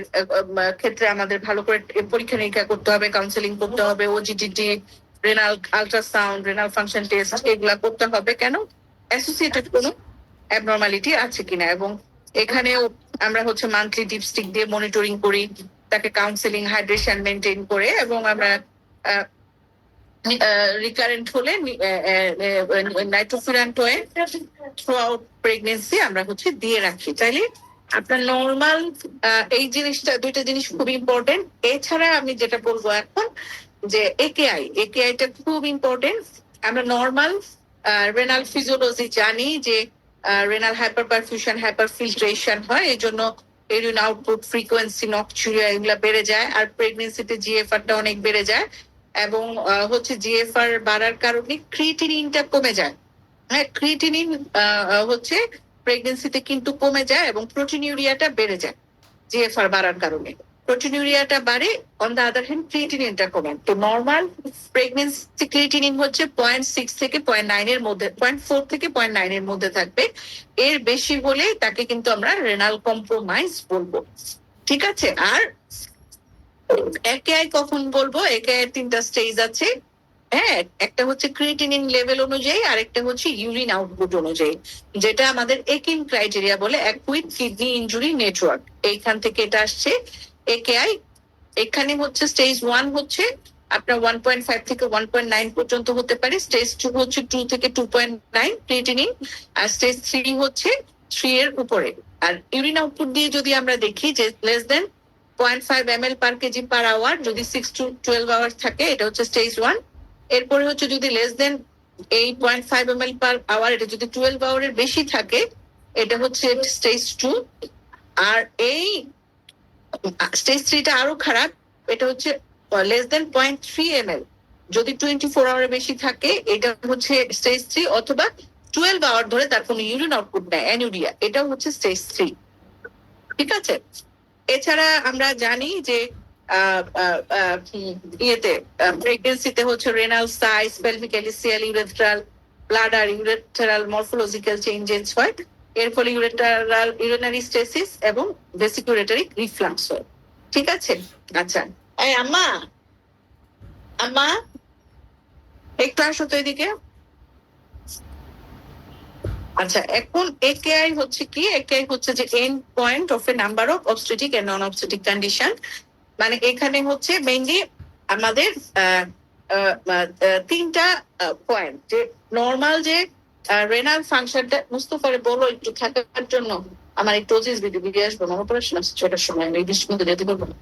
ক্ষেত্রে আমাদের ভালো করে পরীক্ষা নিরীক্ষা করতে হবে, কাউন্সেলিং করতে হবে, OGTT, renal ultrasound, renal function test এগুলা করতে হবে। কেন? অ্যাসোসিয়েটেড কোনো অ্যাবনর্মালিটি আছে কিনা। এবং এখানেও আমরা হচ্ছে মান্থলি ডিপস্টিক দিয়ে মনিটরিং করি, তাকে কাউন্সেলিং, হাইড্রেশন মেনটেন করে, এবং আমরা রিকারেন্ট হলে নাইট্রোফুরান্টোয়েন থ্রু আউট প্রেগনেন্সি আমরা হচ্ছে দিয়ে রাখি। তাইলে আপনার নর্মাল এই জিনিসটা, দুইটা জিনিস খুব ইম্পর্টেন্ট। এছাড়া আমি যেটা বলবো এখন, যে একেআইটা খুব ইম্পর্টেন্ট। আমরা নর্মাল রেনাল ফিজিওলজি জানি যে renal hyper perfusion, hyper filtration হয়, এই জন্য ইউরিন আউটপুট ফ্রিকোয়েন্সি, নকচুরিয়া এগুলা বেড়ে যায়। আর প্রেগনেন্সিতে জিএফআরটা অনেক বেড়ে যায়, এবং হচ্ছে জিএফআর বাড়ার কারণে ক্রিয়েটিনিনটা কমে যায়। হ্যাঁ, ক্রিয়েটিনিন হচ্ছে প্রেগনেন্সিতে কিন্তু কমে যায়, এবং প্রোটিনিউরিয়াটা বেড়ে যায় জিএফআর বাড়ার কারণে। প্রোটিনিউরিয়াটা বাড়ে, অন দ্য আদার হ্যান্ড ক্রিয়েটিনিনটা কমে। তো নর্মাল প্রেগনেন্সি ক্রিয়েটিনিন হচ্ছে 0.6 থেকে 0.9 এর মধ্যে, 0.4 থেকে 0.9 এর মধ্যে থাকবে। এর বেশি হলে তাকে কিন্তু আমরা রেনাল কম্প্রোমাইজ বলবো। ঠিক আছে? আর একেআই কখন বলবো? একেআই 3টা স্টেজ আছে। হ্যাঁ, একটা হচ্ছে ক্রিয়েটিনিন লেভেল অনুযায়ী, আর একটা হচ্ছে ইউরিন আউটপুট অনুযায়ী, যেটা আমাদের একিন ক্রাইটেরিয়া বলে, অ্যাকুইট কিডনি ইনজুরি নেটওয়ার্ক। এইখান থেকে এটা আসছে একেআই। এখানে হচ্ছে স্টেজ 1 হচ্ছে আপনার 1.5 থেকে 1.9 পর্যন্ত হতে পারে। স্টেজ 2 হচ্ছে 2 থেকে 2.9 ক্রিয়েটিনিন, আর স্টেজ 3 হচ্ছে 3 এর উপরে। আর ইউরিন আউটপুট দিয়ে যদি আমরা দেখি যে less than 0.5 ml per kg per hour যদি 6 to 12 আওয়ার্স থাকে, এটা হচ্ছে স্টেজ 1। এরপরে হচ্ছে যদি less than 8.5 ml per hour, এটা যদি 12 আওয়ারের বেশি থাকে, এটা হচ্ছে স্টেজ 2। আর এই স্টেজ 3টা আরো খারাপ, এটা হচ্ছে লেস দেন 0.3 ml। যদি 24 আওয়ারের বেশি থাকে এটা হচ্ছে স্টেজ 3, অথবা 12 আওয়ার ধরে তার কোনো ইউরিন আউটপুট নেই, অ্যানুরিয়া, এটা হচ্ছে স্টেজ 3। ঠিক আছে। এছাড়া আমরা জানি যে ইয়েতে প্রেগনেন্সিতে হচ্ছে renal size, pelvic calyceal, urethral, bladder, urethral morphological changes হয়। এর ফলে ইউরিনারি স্টেসিস এবং ভেসিকুলেটরি রিফ্লাক্স হয়। ঠিক আছে। আচ্ছা, এই আম্মা, আম্মা একটু আসো তো এদিকে। আচ্ছা, এখন একেআই হচ্ছে কি? একেআই হচ্ছে যে end point of a number of obstetric and non obstetric condition. মানে এখানে হচ্ছে মেইনলি আমাদের 3টা পয়েন্ট, যে নর্মাল যে রেনাল ফাংশনটা। মুস্তফারে বলো একটু থাকার জন্য, আমার একটু ওজিস ভিডিও আসবো না, অপারেশন আছে 6টার সময়, আমি 20 মিনিট যেতে পারবো না,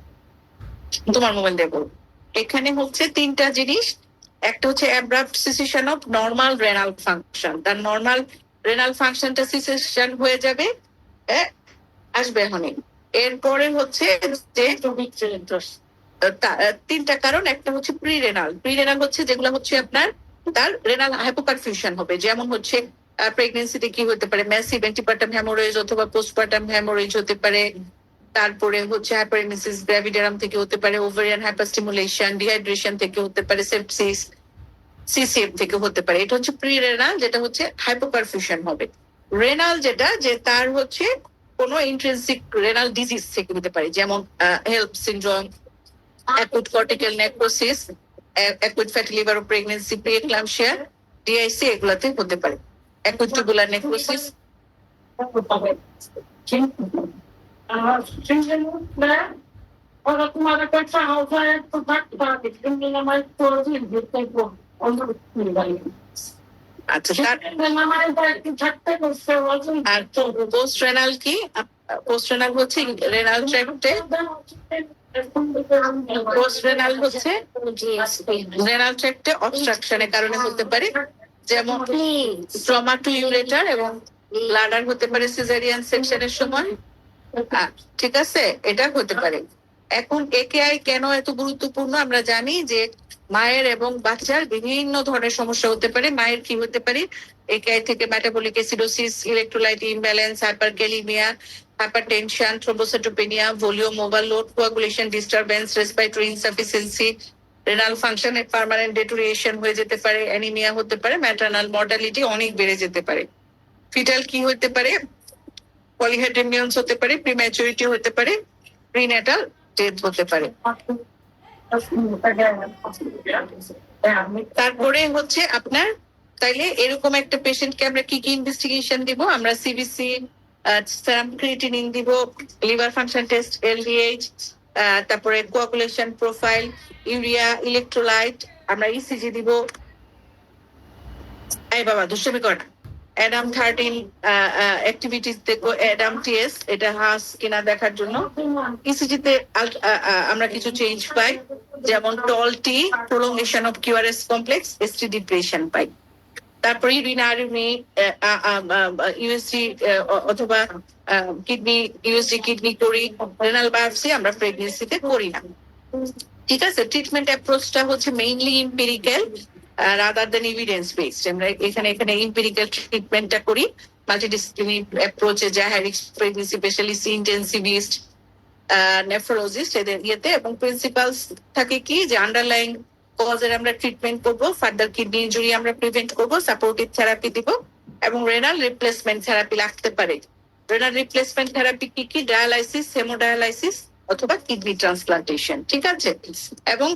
তোমার মোবাইল দিয়ে বলো। এখানে হচ্ছে 3টা জিনিস। একটা হচ্ছে abrupt সিসেশন of normal renal function, তার নর্মাল রেনাল ফাংশনটা সিসেশন হয়ে যাবে, আসবে এখনই। এরপরে হচ্ছে যে 3টা কারণ। একটা হচ্ছে প্রি রেনাল হচ্ছে যেগুলো হচ্ছে আপনার তার রেনাল হাইপোপারফিউশন হবে, যেমন হচ্ছে প্রেগনেন্সিতে কি হতে পারে, ম্যাসিভ অ্যান্টিপার্টাম হ্যামোরেজ অথবা পোস্টপার্টাম হ্যামোরেজ হতে পারে। তারপরে হচ্ছে হাইপারেমিসিস গ্র্যাভিডারাম থেকে হতে পারে, ওভারিয়ান হাইপারস্টিমুলেশন, ডিহাইড্রেশন থেকে হতে পারে, সেপসিস, সিসিএফ থেকে হতে পারে। এটা হচ্ছে প্রি রেনাল, যেটা হচ্ছে হাইপোপারফিউশন হবে। রেনাল যেটা, যে তার হচ্ছে কোনো ইন্ট্রিনসিক রেনাল ডিজিজ থেকে হতে পারে, যেমন HELLP syndrome, acute cortical necrosis, acute fatty liver of pregnancy, preeclampsia, DIC, এগুলাতে হতে পারে। Acute tubular necrosis. আচ্ছা, আর পোস্ট রেনাল কি? পোস্ট রেনাল হচ্ছে রেনাল ট্র্যাক্টে, পোস্ট রেনাল হচ্ছে রেনাল ট্র্যাক্টে অবস্ট্রাকশনের কারণে হতে পারে, যেমন স্ট্রমা টু ইউরেটার এবং ব্লাডার হতে পারে সিজারিয়ান সেকশনের সময়। ঠিক আছে, এটা হতে পারে। এখন একেআই কেন এত গুরুত্বপূর্ণ? আমরা জানি যে মায়ের এবং বাচ্চার বিভিন্ন ধরনের সমস্যা হতে পারে। মায়ের কি হতে পারে? একেআই থেকে metabolic acidosis, electrolyte imbalance, hyperkalaemia, hypertension, thrombocytopenia, volume overload, coagulation disturbance, respiratory insufficiency, renal function এর permanent deterioration হয়ে যেতে পারে, অ্যানিমিয়া হতে পারে, maternal mortality অনেক বেড়ে যেতে পারে। ফিটাল কি হতে পারে? পলিহাইড্রেমিয়ান্স হতে পারে, প্রিম্যাচুরিটি হতে পারে, প্রিনেটাল ডেথ হতে পারে। তারপরে হচ্ছে আপনার, তাইলে এরকম একটা পেশেন্টকে আমরা কি কি ইনভেস্টিগেশন দিব? আমরা সিবিসি, সেরাম ক্রিয়েটিনিন দিব, লিভার ফাংশন টেস্ট, এলডিএইচ, তারপরে কোয়াগুলেশন প্রোফাইল, ইউরিয়া, ইলেকট্রোলাইট, আমরা ইসিজি দিব। এই বাবা দুষ্টমি কর না। অ্যাডাম 13 অ্যাক্টিভিটিস দেখবো, অ্যাডাম টিএস, এটা হাস কিনা দেখার জন্য। ইসিজিতে আমরা কিছু চেঞ্জ পাই, যেমন tall T, prolongation of QRS complex, ST depression পাই। তারপরে ইউরিনারি ইউএসজি অথবা কিডনি, ইউএসজি কিডনি করি। রেনাল বায়োপসি আমরা প্রেগনেন্সিতে করি না। ঠিক আছে। ট্রিটমেন্ট অ্যাপ্রোচটা হচ্ছে mainly empirical rather than evidence based. আমরা এখানে ইম্পিরিক্যাল ট্রিটমেন্টটা করি, মাল্টিডিসিপ্লিনারি অ্যাপ্রোচে, জাহারিক্স, প্রেগনেন্সি স্পেশালিস্ট, ইন্টেন্সিভিস্ট, নেফ্রোলজিস্ট, এদের ইয়েতে। এবং প্রিন্সিপালস থাকে কি, যে আন্ডারলাইং কজের আমরা ট্রিটমেন্ট করবো, ফার্দার কিডনি ইনজুরি আমরা প্রিভেন্ট করবো, সাপোর্টিভ থেরাপি দিব, এবং রেনাল রিপ্লেসমেন্ট থেরাপি লাগতে পারে। রেনাল রিপ্লেসমেন্ট থেরাপি কি কি? ডায়ালাইসিস, হেমোডায়ালাইসিস অথবা কিডনি ট্রান্সপ্লান্টেশন। ঠিক আছে। এবং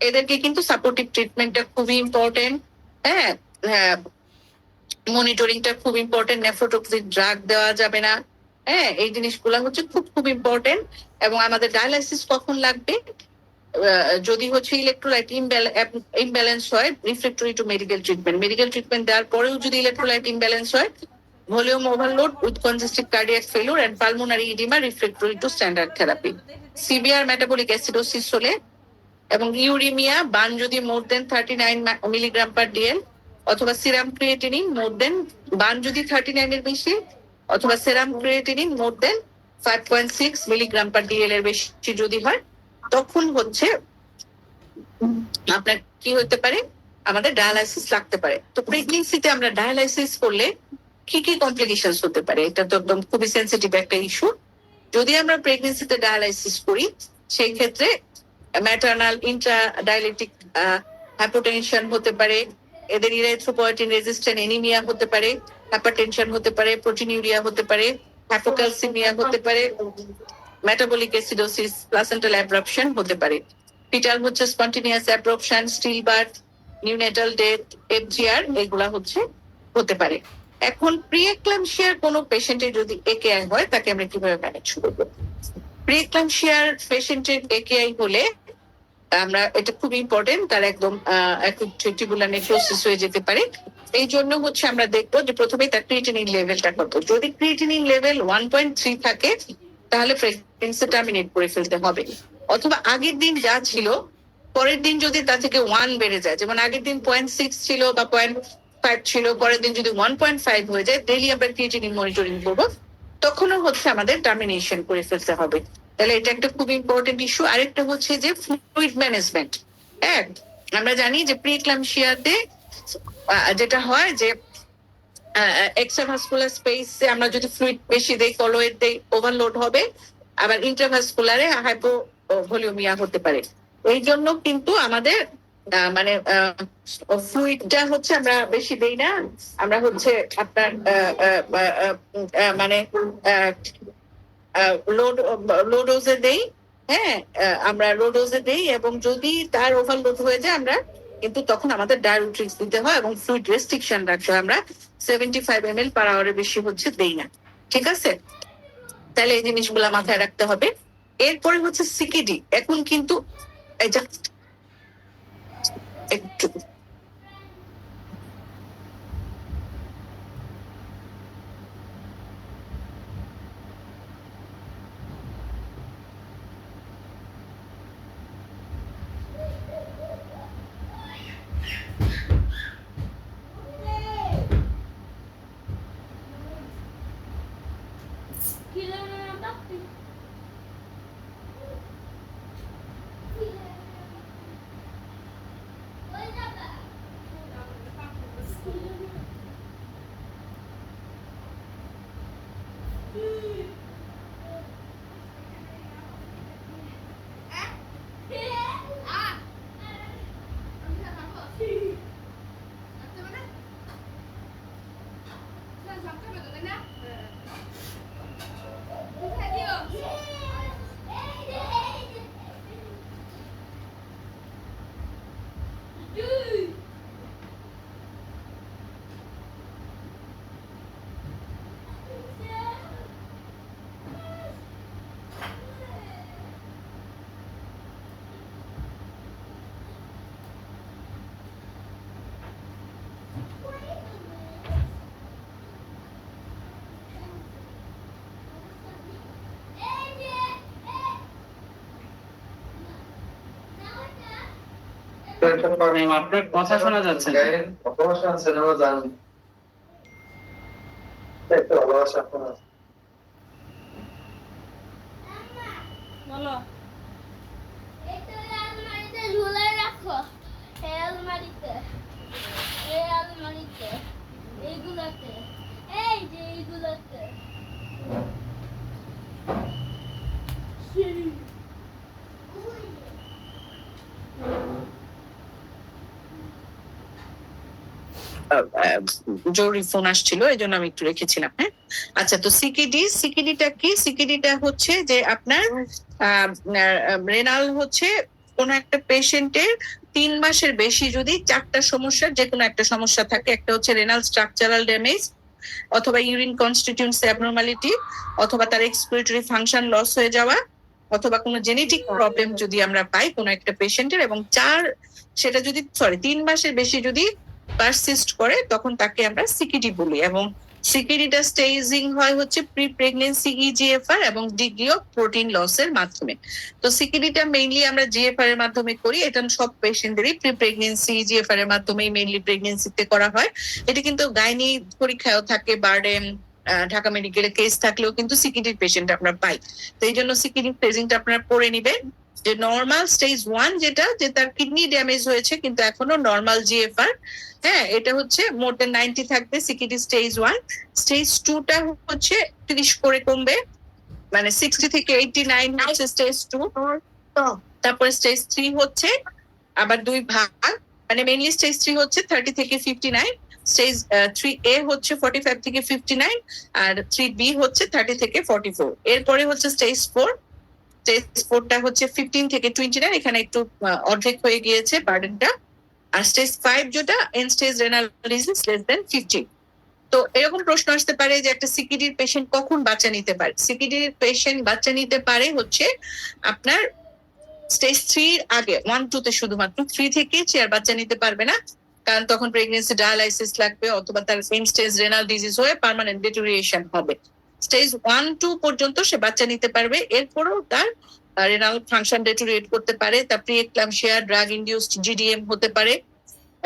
এদেরকে কিন্তু সাপোর্টিভ ট্রিটমেন্টটা খুবই ইম্পর্টেন্ট। হ্যাঁ, মনিটরিংটা খুব ইম্পর্টেন্ট। নেফ্রোটক্সিক ড্রাগ দেওয়া যাবে না। হ্যাঁ, এই জিনিসগুলো হচ্ছে খুব ইম্পর্টেন্ট। এবং আমাদের ডায়ালাইসিস কখন লাগবে? যদি হচ্ছে ইলেকট্রোলাইট ইমব্যালেন্স হয়, রিফ্রেক্টরি টু মেডিকেল ট্রিটমেন্ট দেওয়ার পরেও যদি ইলেকট্রোলাইট ইমব্যালেন্স হয়, volume overload with congestive cardiac failure and pulmonary oedema, refractory to standard therapy. Severe metabolic acidosis হলে এবং ইউরিমিয়া, বার্ন যদি more than 39 milligram per DL, অথবা serum creatinine more than, BUN যদি 39 এর বেশি, অথবা serum creatinine more than 5.6 milligram per DL এর বেশি যদি হয়, তখন হচ্ছে আপনার কি হতে পারে, আমাদের ডায়ালাইসিস লাগতে পারে। তো প্রেগনেন্সিতে আমরা ডায়ালাইসিস করলে কি কি কমপ্লিকেশনস হতে পারে, এটা তো একদম খুবই সেন্সিটিভ একটা ইস্যু। যদি আমরা প্রেগনেন্সিতে ডায়ালাইসিস করি, সেই ক্ষেত্রে ম্যাটারনাল ইন্ট্রাডায়ালিটিক হাইপোটেনশন হতে পারে, এদের ইরাইথ্রোপয়েটিন রেজিস্ট্যান্ট এনিমিয়া হতে পারে, হাইপারটেনশন হতে পারে, প্রোটিনিউরিয়া হতে পারে, হাইপোক্যালসিমিয়া হতে পারে, মেটাবলিক অ্যাসিডোসিস, প্লাসেন্টাল অ্যাব্রাপশন হতে পারে। ফিটাল হচ্ছে spontaneous abruption, still birth, neonatal death, FGR, এগুলা হচ্ছে হতে পারে। এখন প্রি এক্লাম্পসিয়ার কোনো পেশেন্টের যদি একেআই হয়, তাকে আমরা কিভাবে ম্যানেজ করবো? প্রি এক্লাম্পসিয়ার পেশেন্টের একেআই হলে আমরা, এটা খুব ইম্পর্টেন্ট, তার একদম টিবুলার নেক্রোসিস হয়ে যেতে পারে। এই জন্য হচ্ছে আমরা দেখবো যে প্রথমেই তার ক্রিয়েটিনিন লেভেলটা কত। যদি ক্রিয়েটিনিন লেভেল 1.3 থাকে, তাহলে প্রেগন্যান্সি টার্মিনেট করে ফেলতে হবে। অথবা আগের দিন যা ছিল, পরের দিন যদি তা থেকে 1 বেড়ে যায়, যেমন আগের দিন 0.6 ছিল বা 0.5 ছিল, পরের দিন যদি 1.5 হয়ে যায়, ডেইলি আমরা ক্রিয়েটিনিন মনিটরিং করবো, তখনও হচ্ছে আমাদের টার্মিনেশন করে ফেলতে হবে। তাহলে এটা একটা খুব ইম্পর্টেন্ট ইস্যু। আরেকটা হচ্ছে যে ফ্লুইড ম্যানেজমেন্ট। আমরা জানি যে প্রি এক্লাম্পসিয়াতে যেটা হয় যে এক্সট্রাভাস্কুলার স্পেসে আমরা যদি ফ্লুইড বেশি দেই, কলোয়েড দেই, ওভারলোড হবে। আবার ইন্ট্রাভাস্কুলারে হাইপোভলিউমিয়া হতে পারে। এই জন্য কিন্তু আমাদের মানে ফ্লুইডটা হচ্ছে আমরা বেশি দেই না, আমরা হচ্ছে আপনার মানে লো ডোজে দেই। হ্যাঁ, আমরা লো ডোজে দেই, এবং যদি তার ওভারলোড হয়ে যায়, আমরা কিন্তু তখন আমাদের ডায়াবেটিক্স দিতে হয় এবং ফ্লুইড রেস্ট্রিকশন রাখতে হয়। আমরা 75 ml পার আওয়ারের বেশি হচ্ছে দেই না। ঠিক আছে, তাহলে এই জিনিসগুলা মাথায় রাখতে হবে। এরপরে হচ্ছে সিকিডি। এখন কিন্তু একটু আপনার কথা শোনা যাচ্ছে না। ভালোবাসা আছে না জান, একটা ভালোবাসা আপনার আছে। বলো, এটা আলমারিতে ঝুলাই রাখো। এই আলমারিতে, এই আলমারিতে, এইগুলাতে, এই যে এইগুলাতে। জরুরি ফোন আসছিল, এই জন্য আমি একটু রেখেছিলাম। হ্যাঁ, আচ্ছা, তো সিকিডিটা কি? সিকিডিটা হচ্ছে যে আপনার রেনাল হচ্ছে কোন একটা পেশেন্টের 3 মাসের বেশি যদি 4টা সমস্যার যে কোনো একটা সমস্যা থাকে, একটা হচ্ছে রেনাল স্ট্রাকচারাল ড্যামেজ, অথবা ইউরিন কনস্টিটিউয়েন্টস অ্যাবনরমালিটি, অথবা তার এক্সক্রিটরি ফাংশন লস হয়ে যাওয়া, অথবা কোনো জেনেটিক প্রবলেম যদি আমরা পাই কোনো একটা পেশেন্টের, এবং সেটা যদি 3 মাসের বেশি যদি পারসিস্ট করে, তখন তাকে আমরা সিকিডি বলি। এবং সিকিডিটা স্টেজিং হয় হচ্ছে প্রি প্রেগনেন্সি ইজিএফআর এবং ডিগ্রি অফ প্রোটিন লসের মাধ্যমে। তো সিকিডিটা মেইনলি আমরা জিএফআর এর মাধ্যমে করি। এটা সব পেশেন্টদেরই প্রি প্রেগনেন্সি ইজিএফআর এর মাধ্যমেই মেইনলি প্রেগনেন্সিতে করা হয়। এটা কিন্তু গাইনি পরীক্ষায়ও থাকে, বার্ডেন, ঢাকা মেডিকেলে কেস থাকলেও কিন্তু সিকিডির পেশেন্ট আমরা পাই। তো এই জন্য সিকিডির পেশেন্ট আপনারা পড়ে নিবেন যে নর্মাল স্টেজ 1 যেটা, যে তার কিডনি ড্যামেজ হয়েছে কিন্তু এখনো নর্মাল জিএফআর, হ্যাঁ, এটা হচ্ছে মোর দেন 90 থাকবে সিকিডি স্টেজ 1। স্টেজ 2টা হচ্ছে 30 করে কমবে, মানে 60 থেকে 89 হচ্ছে স্টেজ 2। তারপরে স্টেজ 3 হচ্ছে আবার দুই ভাগ, মানে মেইনলি স্টেজ 3 হচ্ছে 30 থেকে 59, স্টেজ 3A হচ্ছে 45 থেকে 59, আর 3B হচ্ছে 30 থেকে 44। এরপরে হচ্ছে স্টেজ 4, স্টেজ 4টা হচ্ছে 15 থেকে 29, এখানে একটু অর্ধেক হয়ে গিয়েছে বার্ডেনটা। আর স্টেজ 5 যেটা end stage renal disease less than 50। তো এরকম প্রশ্ন আসতে পারে যে একটা সিকিডির পেশেন্ট কখন বাচ্চা নিতে পারে। সিকিডির পেশেন্ট বাচ্চা নিতে পারে হচ্ছে আপনার স্টেজ 3 আগে, 1-2 তে শুধুমাত্র, 3 থেকে সে আর বাচ্চা নিতে পারবে না, কারণ তখন প্রেগনেন্সি ডায়ালাইসিস লাগবে অথবা তার সেম স্টেজ রেনাল ডিজিজ হয়ে পার্মানেন্ট ডিটোরিয়েশন হবে। স্টেজ 1-2 পর্যন্ত সে বাচ্চা নিতে পারবে, এরপরেও তার রেনাল ফাংশন ডিটোরিয়েট করতে পারে, তার pre eclampsia, drug induced GDM হতে পারে,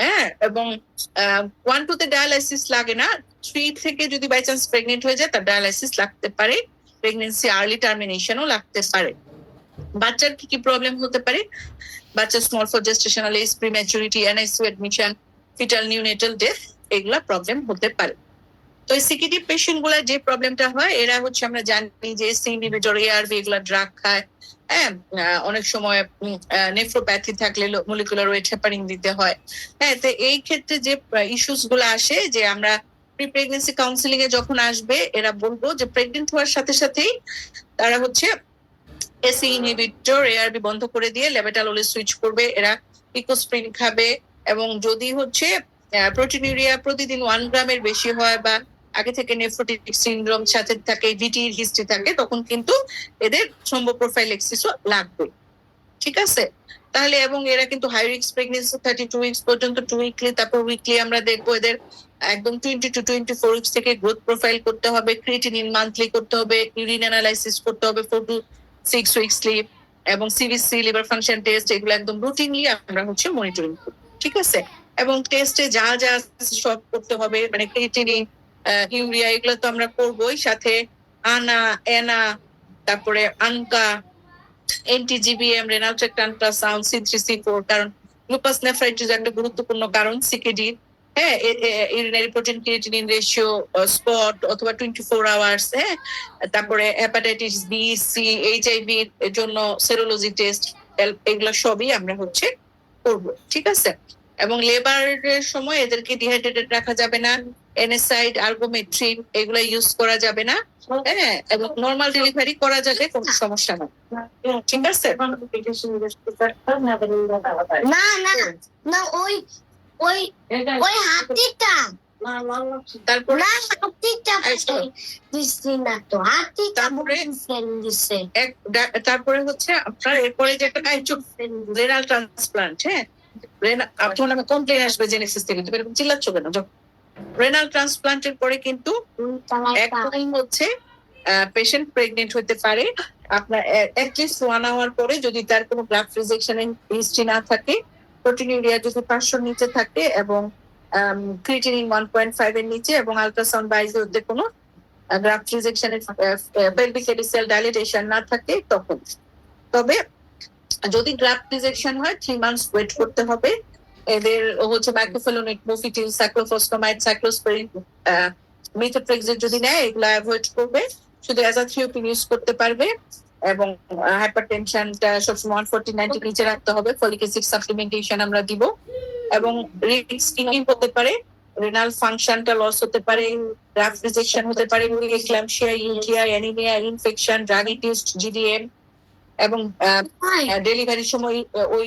হ্যাঁ। এবং 1-2 তে ডায়ালাইসিস লাগে না, 3 থেকে যদি বাই চান্স প্রেগনেন্ট হয়ে যায় তার ডায়ালাইসিস লাগতে পারে, প্রেগনেন্সি আর্লি টার্মিনেশনও লাগতে পারে। বাচ্চার কি কি প্রবলেম হতে পারে? বাচ্চার small for gestational age, prematurity, NICU admission, fetal neonatal death, এগুলা প্রবলেম হতে পারে। তো এই সিকিডি পেশেন্ট গুলার যে প্রবলেমটা হয়, এরা হচ্ছে আমরা জানি যে এসি ইনহিবিটর, এআরবি এগুলা ড্রাগ খায়, হ্যাঁ। অনেক সময় নেফ্রোপ্যাথি থাকলে মলিকুলার ওয়েট হেপারিন দিতে হয়, হ্যাঁ। তো এই ক্ষেত্রে যে ইস্যুস গুলো আসে, যে আমরা প্রি প্রেগনেন্সি কাউন্সিলিং এ যখন আসবে এরা বলবো যে প্রেগনেন্ট হওয়ার সাথে সাথেই তারা হচ্ছে এসি ইনহিবিটর, এআরবি বন্ধ করে দিয়ে লেবেটালোলে সুইচ করবে, এরা ইকোস্প্রিন খাবে, এবং যদি হচ্ছে প্রোটিনিউরিয়া প্রতিদিন 1 গ্রামের বেশি হয় বা আগে থেকে নেফ্রোটিক সিনড্রোম সাথে থাকে, ভিটির হিস্ট্রি থাকে, তখন কিন্তু এদের থ্রম্বো প্রোফাইলেক্সিসও লাগবে, ঠিক আছে। তাহলে এবং এরা কিন্তু হাই রিস্ক প্রেগনেন্সি 32 উইকস পর্যন্ত 2 উইকলি, তারপর উইকলি আমরা দেখবো এদের একদম 20 to 24 উইকস থেকে গ্রোথ প্রোফাইল করতে হবে, ক্রিয়েটিনিন মান্থলি করতে হবে, ইউরিন অ্যানালাইসিস করতে হবে 4 to 6 উইকসলি, এবং সিবিসি, লিভার ফাংশন টেস্ট, এগুলো একদম রুটিনলি আমরা হচ্ছে মনিটরিং করি, ঠিক আছে। এবং টেস্টে যা যা সব করতে হবে, মানে ক্রিয়েটিনিন, ইউরিয়া, এগুলো তো আমরা করবোই, সাথে এনা, তারপরে আনকা, এনটিজিবিএম, রেনাল ট্র্যাক্ট আল্ট্রাসাউন্ড, C3C4, কারণ লুপাস নেফ্রাইটিস একটা গুরুত্বপূর্ণ কারণ সিকেডি, হ্যাঁ। Urinary protein creatinine ratio, spot অথবা 24 আওয়ার্স, হ্যাঁ। তারপরে হেপাটাইটিস বি, সি, এইচআইভি এর জন্য সেরোলজি টেস্ট, এগুলো সবই আমরা হচ্ছে করবো, ঠিক আছে। এবং লেবারের সময় এদেরকে ডিহাইড্রেটেড রাখা যাবে না, এনএসাইড, আর্গোমেট্রিন এগুলো ইউজ করা যাবে না, হ্যাঁ। এবং নর্মাল ডেলিভারি করা যাবে, কোনো সমস্যা না, ঠিক আছে। না না না, ওই ওই ওই হাতিটা, তারপরে না হাতিটা দিচ্ছি না তো, হাতিটা দিচ্ছে। তারপরে হচ্ছে আপনার এরপরে যে একটা রেনাল ট্রান্সপ্লান্ট, হ্যাঁ। আপনার নামে কমপ্লেন আসবে জেনেসিস থেকে, তুমি এরকম চিল্লাচ্ছ কেন? রেনাল ট্রান্সপ্লান্টের পরে কিন্তু একদম হচ্ছে পেশেন্ট প্রেগনেন্ট হতে পারে আপনার অ্যাটলিস্ট 1 আওয়ার পরে, যদি তার কোনো গ্রাফট রিজেকশনের হিস্ট্রি না থাকে, প্রোটিনিউরিয়া যদি 500 নিচে থাকে, এবং ক্রিয়েটিনিন 1.5 এর নিচে, এবং আল্ট্রাসাউন্ড বাইজে ওদের কোনো গ্রাফট রিজেকশনের পেলভিক সেল ডাইলেটেশন না থাকে তখন। তবে যদি গ্রাফট রিজেকশন হয় 3 মান্থস ওয়েট করতে হবে। এদের হচ্ছে মাইক্রোফেলোনিক, মোফিটিল, সাইক্লোফসফামাইড, সাইক্লোস্পোরিন, মিথোট্রেক্সেট যদি নেয় এগুলো অ্যাভয়েড করবে, শুধু অ্যাজাথ্রিওপিন ইউজ করতে পারবে, এবং হাইপারটেনশনটা সবসময় 140/90 নিচে রাখতে হবে। ফলিক অ্যাসিড সাপ্লিমেন্টেশন আমরা দিব, এবং রিস্ক কি হতে পারে, রেনাল ফাংশনটা লস হতে পারে, গ্রাফট রিজেকশন হতে পারে, eclampsia, UTI, anaemia, infection, drug induced GDM, এবং ডেলিভারির সময় ওই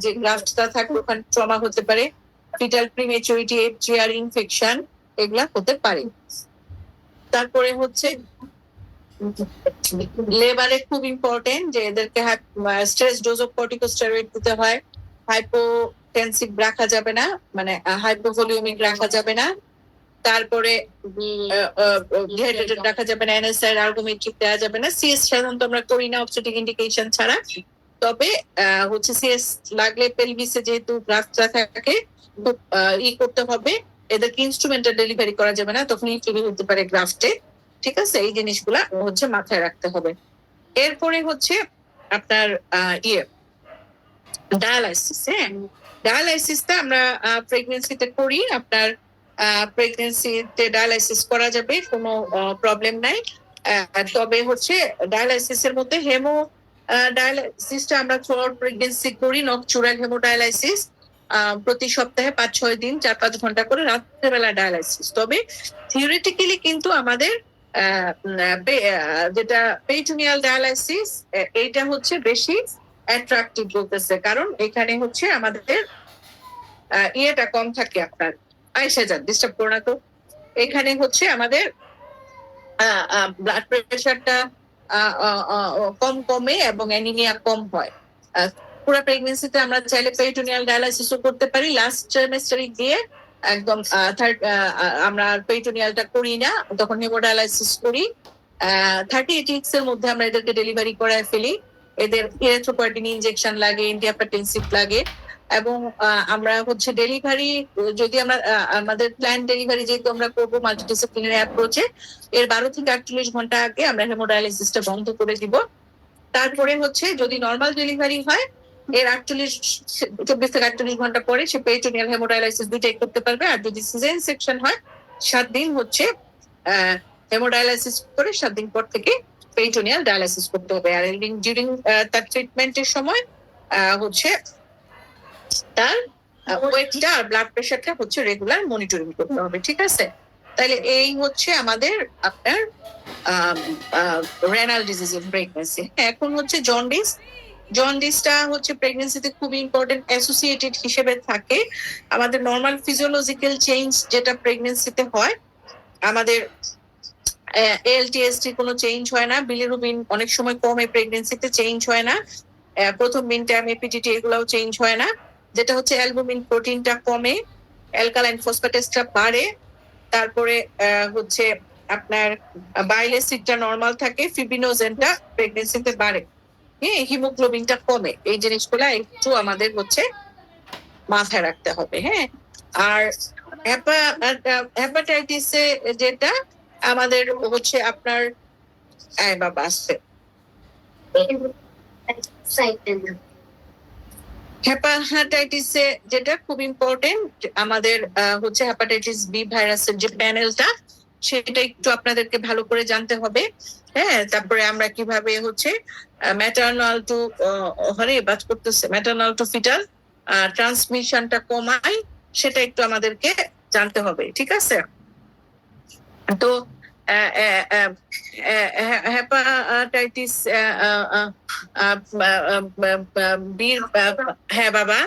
যে গ্রাফটটা থাকবে ওখানে ট্রমা হতে পারে, ফিটাল প্রিমেচুরিটি, এফজিআর ইনফেকশন, এগুলা হতে পারে। তারপরে হচ্ছে লেবারে খুব ইম্পর্টেন্ট যে এদেরকে স্ট্রেস ডোজ অফ কর্টিকোস্টেরয়েড দিতে হয়, হাইপোটেনসিভ রাখা যাবে না, মানে হাইপোভলিউমিক রাখা যাবে না, তারপরে ডিহাইড্রেটেড রাখা যাবে না, এনএসআইড, আর্গোমেট্রিক দেওয়া যাবে না, সিএস সাধারণত আমরা করি না অবস্টেটিক ইন্ডিকেশন ছাড়া। তবে হচ্ছে সিএস লাগলে পেলভিসে যেহেতু গ্রাফটটা থাকে খুব করতে হবে, এদেরকে ইনস্ট্রুমেন্টাল ডেলিভারি করা যাবে না, তখন ইনফিউজ হতে পারে গ্রাফটে। ঠিক আছে, এই জিনিসগুলা হচ্ছে মাথায় রাখতে হবে। এরপরে হচ্ছে আপনার ডায়ালাইসিস। হ্যাঁ, ডায়ালাইসিসটা আমরা প্রেগনেন্সিতে করি। আপনার প্রেগনেন্সিতে ডায়ালাইসিস করা যাবে, কোনো প্রবলেম নাই। তবে হচ্ছে ডায়ালাইসিসের মধ্যে হেমো ডায়ালাইসিসটা আমরা থ্রুআউট প্রেগনেন্সি করি, নকচুরাল হেমোডায়ালাইসিস প্রতি সপ্তাহে 5-6 দিন 4-5 ঘন্টা করে রাত্রেবেলা ডায়ালাইসিস। তবে থিওরিটিক্যালি কিন্তু আমাদের যেটা পেরিটোনিয়াল ডায়ালাইসিস এইটা হচ্ছে বেশি অ্যাট্রাক্টিভ বলতেছে, কারণ এখানে হচ্ছে আমাদের ইয়েটা কম থাকে। আপনার আয়েশা যান ডিস্টার্ব করো না তো। এখানে হচ্ছে আমাদের ব্লাড প্রেশারটা কম কমে এবং অ্যানিমিয়া কম হয়। পুরো প্রেগনেন্সিতে আমরা চাইলে পেরিটোনিয়াল ডায়ালাইসিসও করতে পারি। লাস্ট ট্রাইমেস্টারে গিয়ে একদম আমরা পেরিটোনিয়ালটা করি না, তখন হেমোডায়ালাইসিস করি। 38 উইকস এর মধ্যে আমরা এদেরকে ডেলিভারি করায় ফেলি। এদের ইরেথ্রোপয়েটিন ইনজেকশন লাগে, অ্যান্টিহাইপারটেনসিভ লাগে। এবং আমরা হচ্ছে ডেলিভারি যদি আমরা আমাদের প্ল্যান ডেলিভারি যেহেতু আমরা করবো মাল্টিডিসিপ্লিনারি অ্যাপ্রোচে, এর 12 থেকে 48 ঘন্টা আগে আমরা হেমোডায়ালাইসিসটা বন্ধ করে দিব। তারপরে হচ্ছে যদি নর্মাল ডেলিভারি হয়, এর 24 থেকে 48 ঘন্টা পরে সে পেরিটোনিয়াল হেমোডায়ালাইসিস দুইটাই করতে পারবে। আর যদি সিজারিয়ান সেকশন হয় 7 দিন হচ্ছে হেমোডায়ালাইসিস করে 7 দিন পর থেকে পেরিটোনিয়াল ডায়ালাইসিস করতে হবে। আর ডিউরিং তার ট্রিটমেন্টের সময় হচ্ছে তার ওয়েটটা আর ব্লাড প্রেশারটা হচ্ছে রেগুলার মনিটরিং করতে হবে। ঠিক আছে, তাহলে এই হচ্ছে আমাদের আপনার রেনাল ডিজিজ ইন প্রেগনেন্সি। এখন হচ্ছে জন্ডিস। জন্ডিসটা হচ্ছে প্রেগনেন্সিতে খুব ইম্পর্টেন্ট অ্যাসোসিয়েটেড হিসেবে থাকে। আমাদের নর্মাল ফিজিওলজিক্যাল চেঞ্জ যেটা প্রেগনেন্সিতে হয়, আমাদের এলটিএসটি কোনো চেঞ্জ হয় না, বিলিরুবিন অনেক সময় কমে, প্রেগনেন্সিতে চেঞ্জ হয় না, প্রথম মিনটাইম এপিডিটি এগুলাও চেঞ্জ হয় না। যেটা হচ্ছে অ্যালবুমিন প্রোটিনটা কমে, অ্যালকালাইন ফসফেটেসটা বাড়ে, তারপরে হচ্ছে আপনার বাইল অ্যাসিডটা নরমাল থাকে, ফিব্রিনোজেনটা প্রেগনেন্সিতে বাড়ে, হ্যাঁ, হিমোগ্লোবিনটা কমে। এই জিনিসগুলা একটু আমাদের হচ্ছে মাথায় রাখতে হবে। হ্যাঁ, আর হেপাটাইটিসে যেটা আমাদের হচ্ছে আপনার বাবা আসছে হেপাটাইটিসে যেটা খুব ইম্পর্টেন্ট আমাদের হচ্ছে হেপাটাইটিস বি ভাইরাসের যে প্যানেলটা, সেটা একটু আপনাদেরকে ভালো করে জানতে হবে। হ্যাঁ, তারপরে আমরা কিভাবে হচ্ছে ম্যাটারনাল টু বাদ করতেছে ম্যাটারনাল টু ফিটাল ট্রান্সমিশনটা কমাই, সেটা একটু আমাদেরকে জানতে হবে। ঠিক আছে, তো হেপাটাইটিস বি, হ্যাঁ বাবা,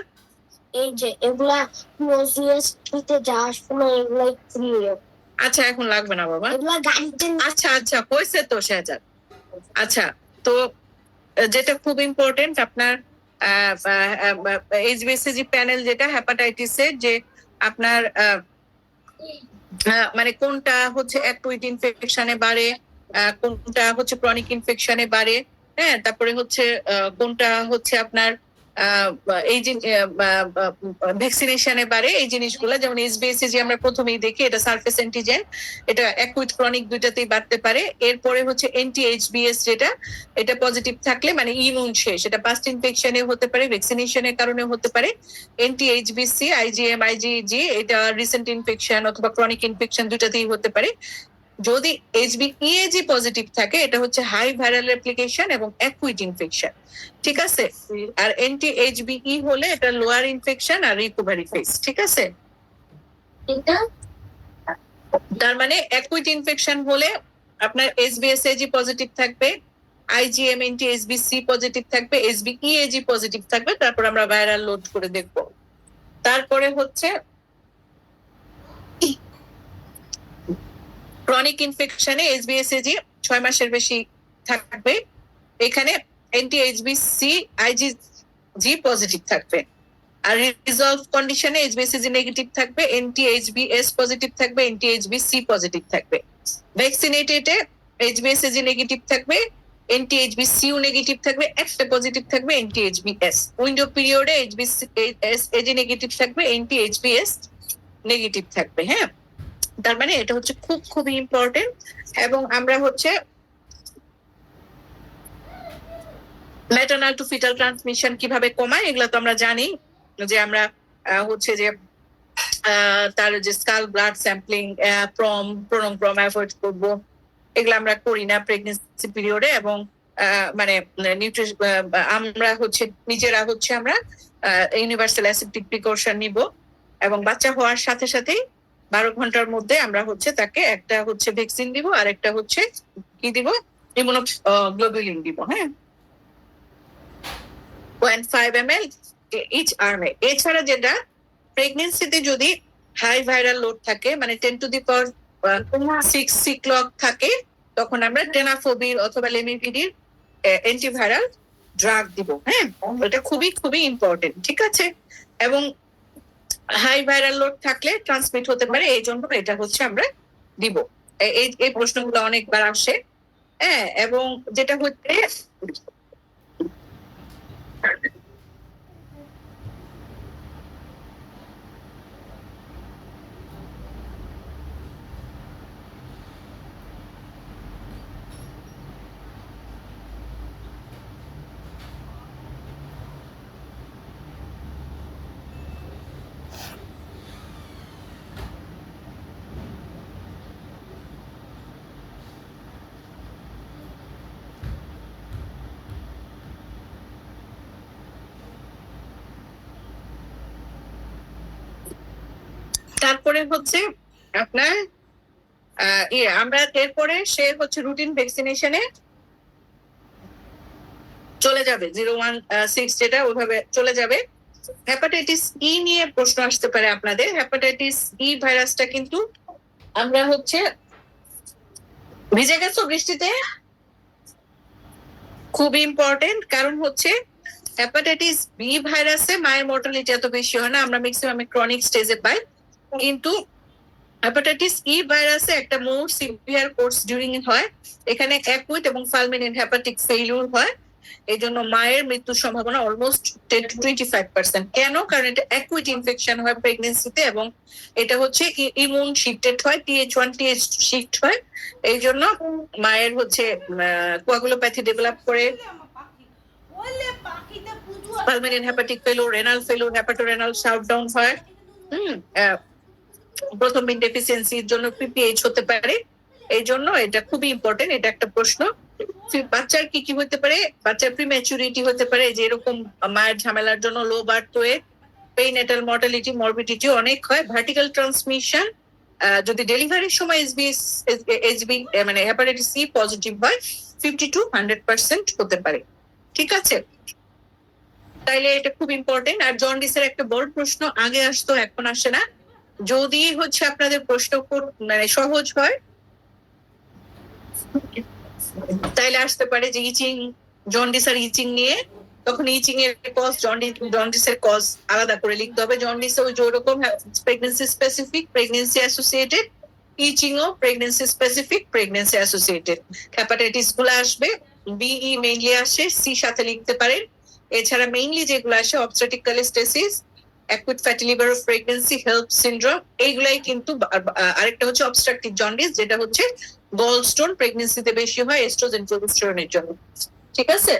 এই যে এগুলা ক্লোজিয়াসটিতে যাওয়ার সময় এগুলাই প্রিয়। আচ্ছা এখন লাগবে না বাবা, এগুলা গাড়িতে আচ্ছা আচ্ছা হয়েছে তো শেহজাদ। আচ্ছা, তো যেটা খুব ইম্পর্টেন্ট আপনার এইচবিএসজি প্যানেল যেটা হেপাটাইটিসের, যে আপনার মানে কোনটা হচ্ছে অ্যাকুইট ইনফেকশনে বাড়ে, কোনটা হচ্ছে ক্রনিক ইনফেকশনে বাড়ে, হ্যাঁ, তারপরে হচ্ছে কোনটা হচ্ছে আপনার এই যে ভ্যাকসিনেশনে বাড়ে, এই জিনিসগুলো। যেমন এইচবিএসজি আমরা প্রথমেই দেখি এটা সারফেস অ্যান্টিজেন, এটা অ্যাকুইট ক্রনিক দুইটাতেই বাড়তে পারে। এরপরে হচ্ছে এনটি এইচবিএস যেটা, এটা পজিটিভ থাকলে মানে ইমিউন শেষ, এটা পাস্ট ইনফেকশনে হতে পারে, ভ্যাকসিনেশনের কারণে হতে পারে। এনটি এইচবিসি, আইজিএম, আইজিজি এটা রিসেন্ট ইনফেকশন অথবা ক্রনিক ইনফেকশন দুটাতেই হতে পারে। যদি এইচবিইএজি পজিটিভ থাকে, এটা হচ্ছে হাই ভাইরাল রেপ্লিকেশন এবং অ্যাকুইট ইনফেকশন। ঠিক আছে, আর এনটি এইচবিই হলে এটা লোয়ার ইনফেকশন আর রিকভারি ফেজ। ঠিক আছে, এটা তার মানে অ্যাকুইট ইনফেকশন হলে আপনার এসবিএসএজি পজিটিভ থাকবে, আইজিএম এনটি এসবিসি পজিটিভ থাকবে, এসবিইএজি পজিটিভ থাকবে, তারপর আমরা ভাইরাল লোড করে দেখব। তারপরে হচ্ছে ক্রনিক ইনফেকশনে এসবিএসএজি 6 মাসের বেশি থাকবে, এখানে এনটি এইচবিসি আইজিজি পজিটিভ থাকবে। আর রিজলভ কন্ডিশনে এইচবিএসজি নেগেটিভ থাকবে, এনটি এইচবিএস পজিটিভ থাকবে, এনটি এইচবিসি পজিটিভ থাকবে। ভ্যাকসিনেটেডে এইচবিএসজি নেগেটিভ থাকবে, এনটি এইচবিসিও নেগেটিভ থাকবে, একটা পজিটিভ থাকবে এনটি এইচবিএস। উইন্ডো পিরিয়ডে এইচবিএসজি নেগেটিভ থাকবে, এনটি এইচবিএস নেগেটিভ থাকবে। হ্যাঁ, তার মানে এটা হচ্ছে খুবই ইম্পর্টেন্ট। এবং আমরা হচ্ছে ম্যাটারনাল টু ফিটাল ট্রান্সমিশন কিভাবে কমায় এগুলো তো আমরা জানি, যে আমরা হচ্ছে যে তার যে স্কাল ব্লাড স্যাম্পলিং প্রোনোগ্রাম অ্যাভয়েড করবো, এগুলো আমরা করি না প্রেগনেন্সি পিরিয়ডে। এবং মানে আমরা হচ্ছে নিজেরা হচ্ছে আমরা ইউনিভার্সাল অ্যাসেপ্টিক প্রিকশন নিব, এবং বাচ্চা হওয়ার সাথে সাথেই 12 ঘন্টার মধ্যে আমরা হচ্ছে তাকে একটা হচ্ছে ভ্যাকসিন দিব, আর একটা হচ্ছে কি দিব, ইমিউনোগ্লোবুলিন দিব। হ্যাঁ, 0.5 ml ইচ আর্মে। এছাড়া যেটা প্রেগনেন্সিতে যদি হাই ভাইরাল লোড থাকে, মানে 10 to the power 6 সিক্লক থাকে, তখন আমরা টেনাফোবির অথবা লেমিভিডির অ্যান্টিভাইরাল ড্রাগ দিব। হ্যাঁ, এটা খুবই ইম্পর্টেন্ট, ঠিক আছে। এবং হাই ভাইরাল লোড থাকলে ট্রান্সমিট হতে পারে, এই জন্য এটা হচ্ছে আমরা দিব। এই প্রশ্নগুলো অনেকবার আসে। হ্যাঁ, এবং যেটা হচ্ছে তারপরে হচ্ছে আপনার আমরা এরপরে সে হচ্ছে রুটিন ভ্যাকসিনেশনে চলে যাবে, 016 যেটা ওইভাবে চলে যাবে। হেপাটাইটিস ই নিয়ে প্রশ্ন আসতে পারে আপনাদের। হেপাটাইটিস ই ভাইরাসটা কিন্তু আমরা হচ্ছে ভিজে গেছো বৃষ্টিতে, খুবই ইম্পর্টেন্ট। কারণ হচ্ছে হেপাটাইটিস বি ভাইরাসে মায়ের মর্টালিটি এত বেশি হয় না, আমরা ম্যাক্সিমাম ক্রনিক স্টেজে পাই। কিন্তু হেপাটাইটিস ই ভাইরাসে একটা মোর সিভিয়ার কোর্স ডিউরিং হয়, এখানে অ্যাকুইট এবং ফালমিনেন্ট হেপাটিক ফেইলিউর হয়। এই জন্য মায়ের মৃত্যুর সম্ভাবনা অলমোস্ট 10 to 25%। কেন? কারণ এটা অ্যাকুইট ইনফেকশন হয় প্রেগনেন্সিতে, এবং এটা হচ্ছে ইমিউন শিফটেড হয়, TH1 TH শিফট হয়। এই জন্য মায়ের হচ্ছে কোয়াগুলোপ্যাথি ডেভেলপ করে, fulminant hepatic failure, renal failure, hepatorenal shutdown হয়। প্রথম ডেফিসিয়েন্সির জন্য PPH হতে পারে। এই জন্য এটা খুবই ইম্পর্টেন্ট। এটা একটা প্রশ্ন। বাচ্চার কি হতে পারে? বাচ্চার প্রিম্যাচুরিটি হতে পারে, যে এরকম মায়ের ঝামেলার জন্য লো birth wait, perinatal mortality, morbidity অনেক হয়। ভার্টিক্যাল ট্রান্সমিশন যদি ডেলিভারির সময় HB মানে হেপাটাইটিস সি পজিটিভ হয়, 50 to 100% হতে পারে, ঠিক আছে। তাইলে এটা খুব ইম্পর্টেন্ট। আর জন্ডিসের একটা বড় প্রশ্ন আগে আসতো, এখন আসে না। যদি হচ্ছে আপনাদের প্রশ্ন মানে সহজ হয়, তাইলে আসতে পারে যে ইচিং, জন্ডিস আর ইচিং নিয়ে। তখন ইচিং এর কজ, জন্ডিসের কজ আলাদা করে লিখতে হবে। জন্ডিস ওই যেরকম pregnancy specific, pregnancy associated, itching ও pregnancy specific, pregnancy associated. Hepatitis গুলো আসবে, বিই মেইনলি আসে, সি সাথে লিখতে পারেন। এছাড়া মেইনলি যেগুলো আসে obstetric cholestasis, acute fatty liver of pregnancy, HELLP syndrome, এইগুলাই কিন্তু। আরেকটা হচ্ছে অবস্ট্রাকটিভ জন্ডিস, যেটা হচ্ছে গলস্টোন প্রেগনেন্সিতে বেশি হয় এস্ট্রোজেন প্রোজেস্টেরনের জন্য, ঠিক আছে।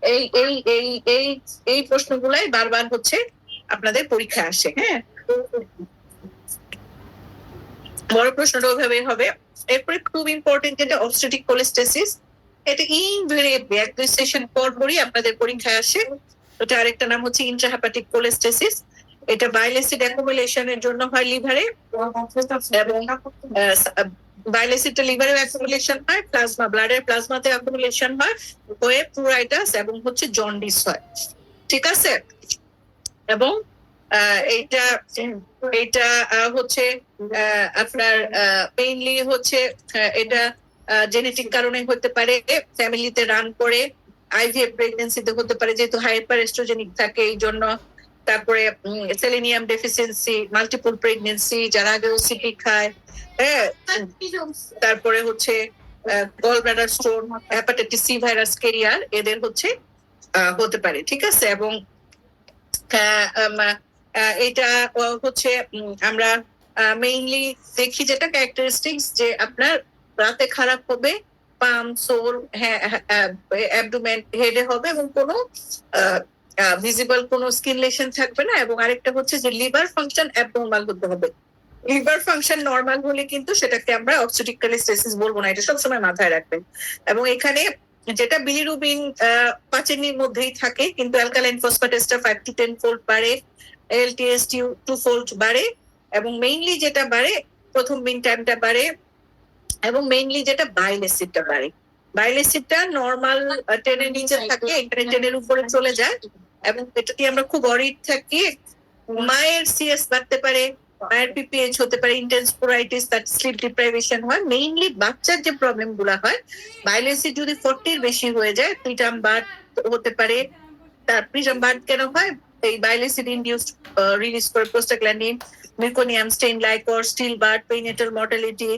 এই এই এই এই এই প্রশ্নগুলাই বারবার হচ্ছে আপনাদের পরীক্ষা আসে। হ্যাঁ, বড় প্রশ্নটা ওইভাবে হবে। এরপরে খুব ইম্পর্টেন্ট যেটা অবস্ট্রেটিক কোলেস্টেসিস, এটা ইনভেরিয়েবলি 1-2 সেশন পরই আপনাদের পরীক্ষায় আসে। এটা আরেকটা নাম হচ্ছে ইন্ট্রাহেপাটিক কোলেস্টেসিস। এটা বাইল অ্যাসিড অ্যাকুমুলেশনের জন্য হয় লিভারে, এবং বাইল অ্যাসিডটা লিভারে অ্যাকুমুলেশন হয়, প্লাজমা ব্লাডের প্লাজমাতে অ্যাকুমুলেশন হয়, হয়ে প্লুরাইটাস এবং হচ্ছে জন্ডিস হয়, ঠিক আছে। এবং এইটা হচ্ছে আপনার মেইনলি হচ্ছে এটা জেনেটিক কারণে হতে পারে, ফ্যামিলিতে রান করে, আইভিএফ প্রেগনেন্সিতে হতে পারে যেহেতু হাইপার এস্ট্রোজেনিক থাকে এই জন্য। তারপরে সেলেনিয়াম ডেফিসিয়েন্সি, মাল্টিপল প্রেগনেন্সি, যারা আগে ওসিপি খায়, হ্যাঁ। তারপরে হচ্ছে gall bladder stone, hepatitis C virus carrier, এদের হচ্ছে হতে পারে, ঠিক আছে। এবং এটা হচ্ছে আমরা মেইনলি দেখি যেটা ক্যারেক্টারিস্টিক্স যে আপনার রাতে খারাপ হবে, পাম সোর, অ্যাবডোমেন, হেডে হবে এবং কোনো ভিজিবল কোনো স্কিন লেশন থাকবে না। এবং আরেকটা হচ্ছে যে লিভার ফাংশন অ্যাবনর্মাল হতে হবে। লিভার ফাংশন নর্মাল হলে কিন্তু সেটাকে আমরা অক্সিটিক ক্যালিস্টেসিস বলবো না, এটা সবসময় মাথায় রাখবেন। এবং এখানে যেটা বিলিরুবিন পাঁচেনির মধ্যেই থাকে, কিন্তু অ্যালকালাইন ফসফেটেসটা 5 to 10 ফোল্ড বাড়ে, এলটিএস 2 ফোল্ড বাড়ে, এবং মেইনলি যেটা বাড়ে প্রথম মিন টাইমটা বাড়ে, এবং মেইনলি যেটা বাইল অ্যাসিডটা বাড়ে। বাইল অ্যাসিডটা নর্মাল 10 এর নিচে থাকে, এখানে 10 এর উপরে চলে যায়, এবং এটাতে আমরা খুব অরিড থাকি। মায়ের সিএস বাড়তে পারে, মায়ের পিপিএইচ হতে পারে, ইন্টেন্স পোরাইটিস, তার স্লিপ ডিপ্রাইভেশন হয়। মেইনলি বাচ্চার যে প্রবলেম গুলা হয়, বাইল অ্যাসিড যদি 40 এর বেশি হয়ে যায়, প্রিটার্ম বার্থ হতে পারে। তার প্রিটার্ম বার্থ কেন হয়? এই বাইল অ্যাসিড ইনডিউসড রিলিজ করে prostaglandin, meconium, stained liquor, still birth, perinatal mortality,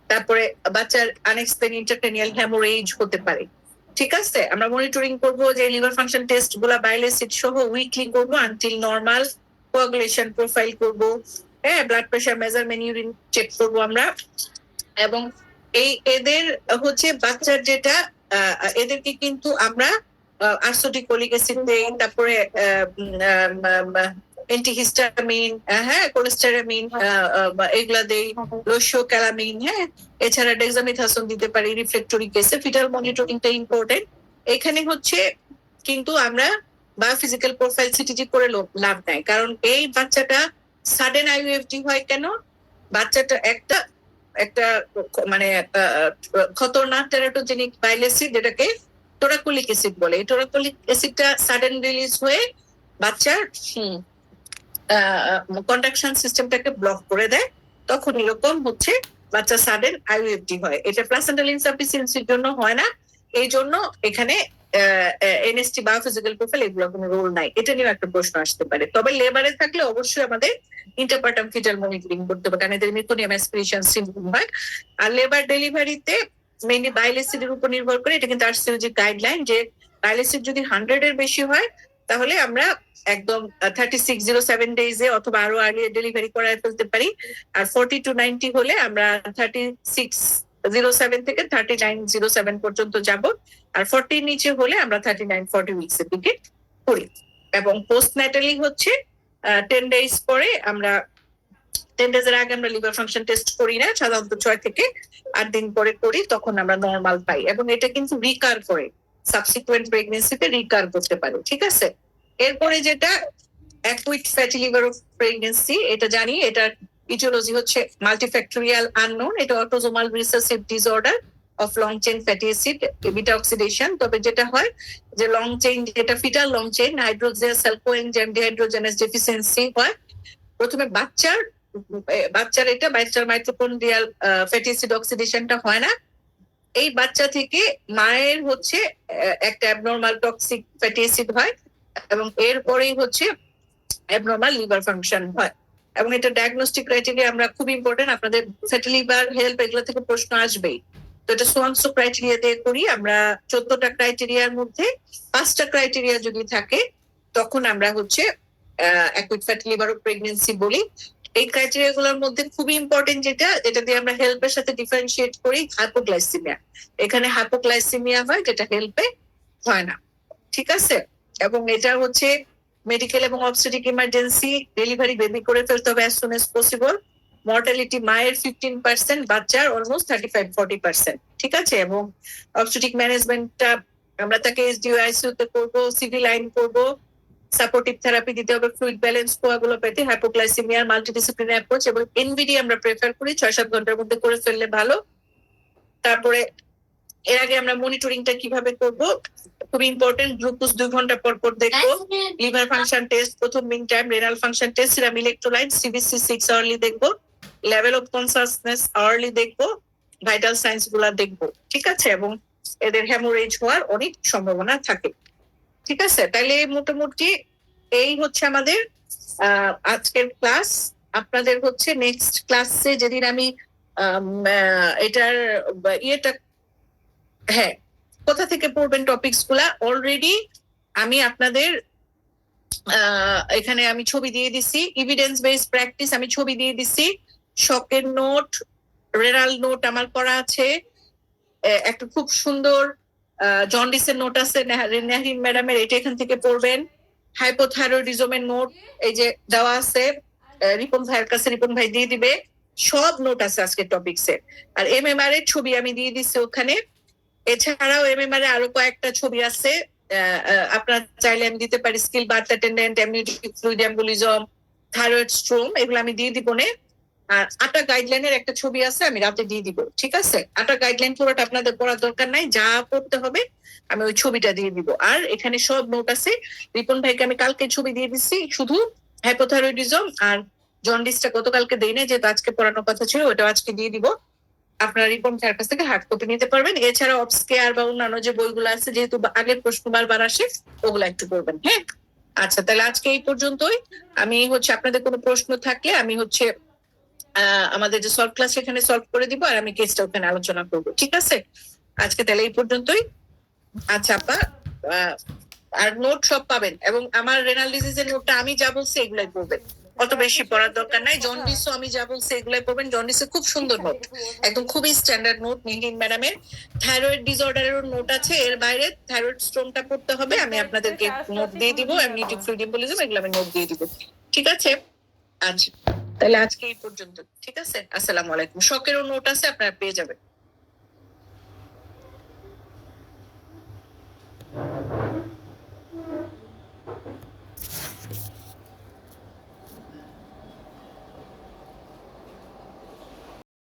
তারপরে বাচ্চার আনএক্সপ্লেইন ইন্টারক্রেনিয়াল হ্যামোরেজ হতে পারে। ঠিক আছে, আমরা মনিটরিং করবো যে লিভার ফাংশন টেস্ট গুলা বাইল অ্যাসিড সহ উইকলি করবো আনটিল নর্মাল, কোয়াগুলেশন প্রোফাইল করবো, blood pressure measurement, urine check করবো আমরা। এবং এদের হচ্ছে বাচ্চার যেটা এদেরকে কিন্তু আমরা আরসোটিকোলিক অ্যাসিড দেই, তারপরে অ্যান্টিহিস্টামিন, কোলেস্টেরামিন, এগুলা দেই, লোশিও ক্যালামিন, এছাড়া ডেক্সামিথাসোন দিতে পারি রিফ্লেক্টরি কেসে। ফিটাল মনিটরিংটা ইম্পর্টেন্ট। এখানে হচ্ছে কিন্তু আমরা বায়োফিজিক্যাল প্রোফাইল সিটিজি করে লাভ নাই, কারণ এই বাচ্চাটা সাডেন আইইউএফডি হয় কেন? বাচ্চাটা একটা মানে খতরনাক টেরাটোজেনিক বাইল অ্যাসিড, যেটাকে টোরাকোলিক অ্যাসিড বলে। এই টোরাকোলিক অ্যাসিডটা সাডেন রিলিজ হয়ে বাচ্চার কন্ডাকশন সিস্টেমটাকে ব্লক করে দেয়, তখন এরকম হচ্ছে বাচ্চা সাডেন আইইউএফডি হয়। এটা প্লাসেন্টাল ইনসাফিসিয়েন্সির জন্য হয় না, এই জন্য এখানে এনএসটি বায়োফিজিক্যাল প্রোফাইল এগুলো কোনো রোল নাই। এটা নিয়ে একটা প্রশ্ন আসতে পারে। তবে লেবারে থাকলে অবশ্যই আমাদের ইন্টারপার্টাম ফিটাল মনিটরিং করতে হবে, কারণ এদের মেকোনিয়াম অ্যাসপিরেশন সিনড্রোম হয়। আর লেবার ডেলিভারিতে মেইনলি বাইল অ্যাসিডের উপর নির্ভর করে, এটা কিন্তু আরসিওজি গাইডলাইন, যে বাইল অ্যাসিড যদি 100 এর বেশি হয় তাহলে আমরা একদম 3607 ডেজে অথবা আরো আগে ডেলিভারি করায় ফেলতে পারি। আর 40 to 90 হলে আমরা 3607 থেকে 3907 পর্যন্ত যাব। আর 40 নিচে হলে আমরা 39-40 উইকস এর দিকে করি। এবং পোস্ট ন্যাটালি হচ্ছে 10 ডেজ পরে আমরা 10 ডেজের আগে আমরা লিভার ফাংশন টেস্ট করি না, সাধারণত 6 থেকে 8 দিন পরে করি, তখন আমরা নর্মাল পাই। এবং এটা কিন্তু রিকার করে, সাবসিকুয়েন্ট প্রেগনেন্সিতে রিকার করতে পারে। ঠিক আছে, এরপরে যেটা acute fatty liver of pregnancy, এটা জানি এটার ইটিওলজি হচ্ছে মাল্টিফ্যাক্টোরিয়াল আননোন। এটা autosomal recessive disorder of long chain fatty acid beta oxidation. তবে যেটা হয় যে লং চেইন, যেটা fetal long chain hydroxyacyl coenzyme dehydrogenase deficiency হয় প্রথমে বাচ্চার এটা বাচ্চার মাইটোকন্ড্রিয়াল ফ্যাটি অ্যাসিড অক্সিডেশনটা হয় না। এই বাচ্চা থেকে মায়ের হচ্ছে একটা অ্যাবনর্মাল টক্সিক ফ্যাটি অ্যাসিড হয়, এবং এরপরেই হচ্ছে অ্যাবনর্মাল লিভার ফাংশন হয়। এবং এটা ডায়াগনস্টিক ক্রাইটেরিয়া আমরা খুব ইম্পর্টেন্ট, আপনাদের ফ্যাটি লিভার হেল্প এগুলো থেকে প্রশ্ন আসবেই। তো এটা সোয়ানসো ক্রাইটেরিয়া দিয়ে করি আমরা। 14টা ক্রাইটেরিয়ার মধ্যে 5টা ক্রাইটেরিয়া যদি থাকে তখন আমরা হচ্ছে acute fatty liver of pregnancy বলি। এই ক্রাইটেরিয়া গুলোর মধ্যে খুবই ইম্পর্টেন্ট যেটা দিয়ে আমরা হেল্পের সাথে ডিফারেন্সিয়েট করি, হাইপোগ্লাইসেমিয়া। এখানে হাইপোগ্লাইসেমিয়া হয়, যেটা হেল্পে হয় না। ঠিক আছে, এবং এটা হচ্ছে মেডিকেল এবং অবস্টেট্রিক ইমার্জেন্সি, ডেলিভারি বেবি করে ফেলতে হবে as soon as possible. Mortality মায়ের 15%, বাচ্চার অলমোস্ট 35-40%। ঠিক আছে, এবং অবস্টেট্রিক ম্যানেজমেন্টটা আমরা তাকে এসডিও আইসিইউ তে করবো, সিভি লাইন করবো, সাপোর্টিভ থেরাপি দিতে হবে, ফ্লুইড ব্যালেন্স কোয়াগুলোপ্যাথি, হাইপোগ্লাইসেমিয়ার মাল্টিডিসিপ্লিনারি অ্যাপ্রোচ, এবং এনভিডি আমরা প্রেফার করি 6-7 ঘন্টার মধ্যে করে ফেললে ভালো। তারপরে এর আগে আমরা মনিটরিংটা কিভাবে করব, খুব ইম্পর্টেন্ট, গ্লুকোজ 2 ঘন্টা পর পর দেখবো, লিভার ফাংশন টেস্ট প্রথম mean time, renal function test, serum electrolyte, CBC 6 hourly দেখবো, লেভেল অফ কনসাসনেস আওয়ারলি দেখবো, ভাইটাল সাইন্স গুলা দেখবো। ঠিক আছে, এবং এদের হ্যামোরেজ হওয়ার অনেক সম্ভাবনা থাকে। ঠিক আছে, তাহলে মোটামুটি এই হচ্ছে আমাদের আজকের ক্লাস। আপনাদের হচ্ছে নেক্সট ক্লাসে যেদিন আমি এটার ইয়েটা কোথা থেকে পড়বেন টপিকস গুলা অলরেডি আমি আপনাদের এখানে আমি ছবি দিয়ে দিছি, এভিডেন্স বেসড প্র্যাকটিস আমি ছবি দিয়ে দিছি। শকের নোট, রেনাল নোট আমার করা আছে। একটা খুব সুন্দর জন্ডিসের নোট আছে নেহরিন ম্যাডামের, এটা এখান থেকে পড়বেন। হাইপোথাইরয়েডিজমের নোট এই যে দেওয়া আছে, রিপন ভাইয়ের কাছে, রিপন ভাই দিয়ে দিবে। সব নোট আছে আজকের টপিকসে। আর এমএমআর এর ছবি আমি দিয়ে দিচ্ছি ওখানে। এছাড়াও এমএমআর এর আরো কয়েকটা ছবি আছে, আপনারা চাইলে আমি দিতে পারি। Skill birth attendant, amniotic fluid embolism, thyroid স্ট্রোম, এগুলো আমি দিয়ে দিব না। আর আটা গাইডলাইনের একটা ছবি আছে, আমি রাতে দিয়ে দিব। ঠিক আছে, আটা গাইডলাইন পুরোটা আপনাদের পড়ার দরকার নাই, যা পড়তে হবে আমি ওই ছবিটা দিয়ে দিব। আর এখানে সব নোট আছে। রিপন ভাইকে আমি কালকে ছবি দিয়ে দিচ্ছি, শুধু হাইপোথাইরয়েডিজম আর জন্ডিসটা গতকালকে দেই না, যেহেতু আজকে পড়ানোর কথা ছিল, ওটা আজকে দিয়ে দিব। আপনারা রিপন ভাইয়ের কাছ থেকে হার্ড কপি নিতে পারবেন। এছাড়া অবস্কেয়ার বা অন্যান্য যে বইগুলো আছে, যেহেতু আগের প্রশ্ন বারবার আসে, ওগুলো একটু করবেন। হ্যাঁ, আচ্ছা, তাহলে আজকে এই পর্যন্তই। আমি আপনাদের কোনো প্রশ্ন থাকলে আমি আমাদের যে সলভ ক্লাস সেখানে সলভ করে দিব, আর আমি কেসটা ওখানে আলোচনা করবো। ঠিক আছে, আজকে তাহলে এই পর্যন্তই। আচ্ছা আপা, আর নোট সব পাবেন, এবং আমার রেনাল ডিজিজের নোটটা আমি যা বলছি এগুলাই পড়বেন, অত বেশি পড়ার দরকার নাই। জন্ডিসও আমি যা বলছি এগুলাই পড়বেন। জন্ডিসে খুব সুন্দর নোট, একদম খুবই স্ট্যান্ডার্ড নোট মেহরিন ম্যাডামের। থাইরয়েড ডিসঅর্ডারেরও নোট আছে, এর বাইরে থাইরয়েড স্ট্রোমটা পড়তে হবে, আমি আপনাদেরকে নোট দিয়ে দিব। অ্যামনিওটিক ফ্লুইড এম্বোলিজম, এগুলো আমি নোট দিয়ে দিব। ঠিক আছে, আচ্ছা তাহলে আজকে এই পর্যন্ত। ঠিক আছে, আসসালামু আলাইকুম। শকেরও নোট আছে, আপনারা পেয়ে যাবেন।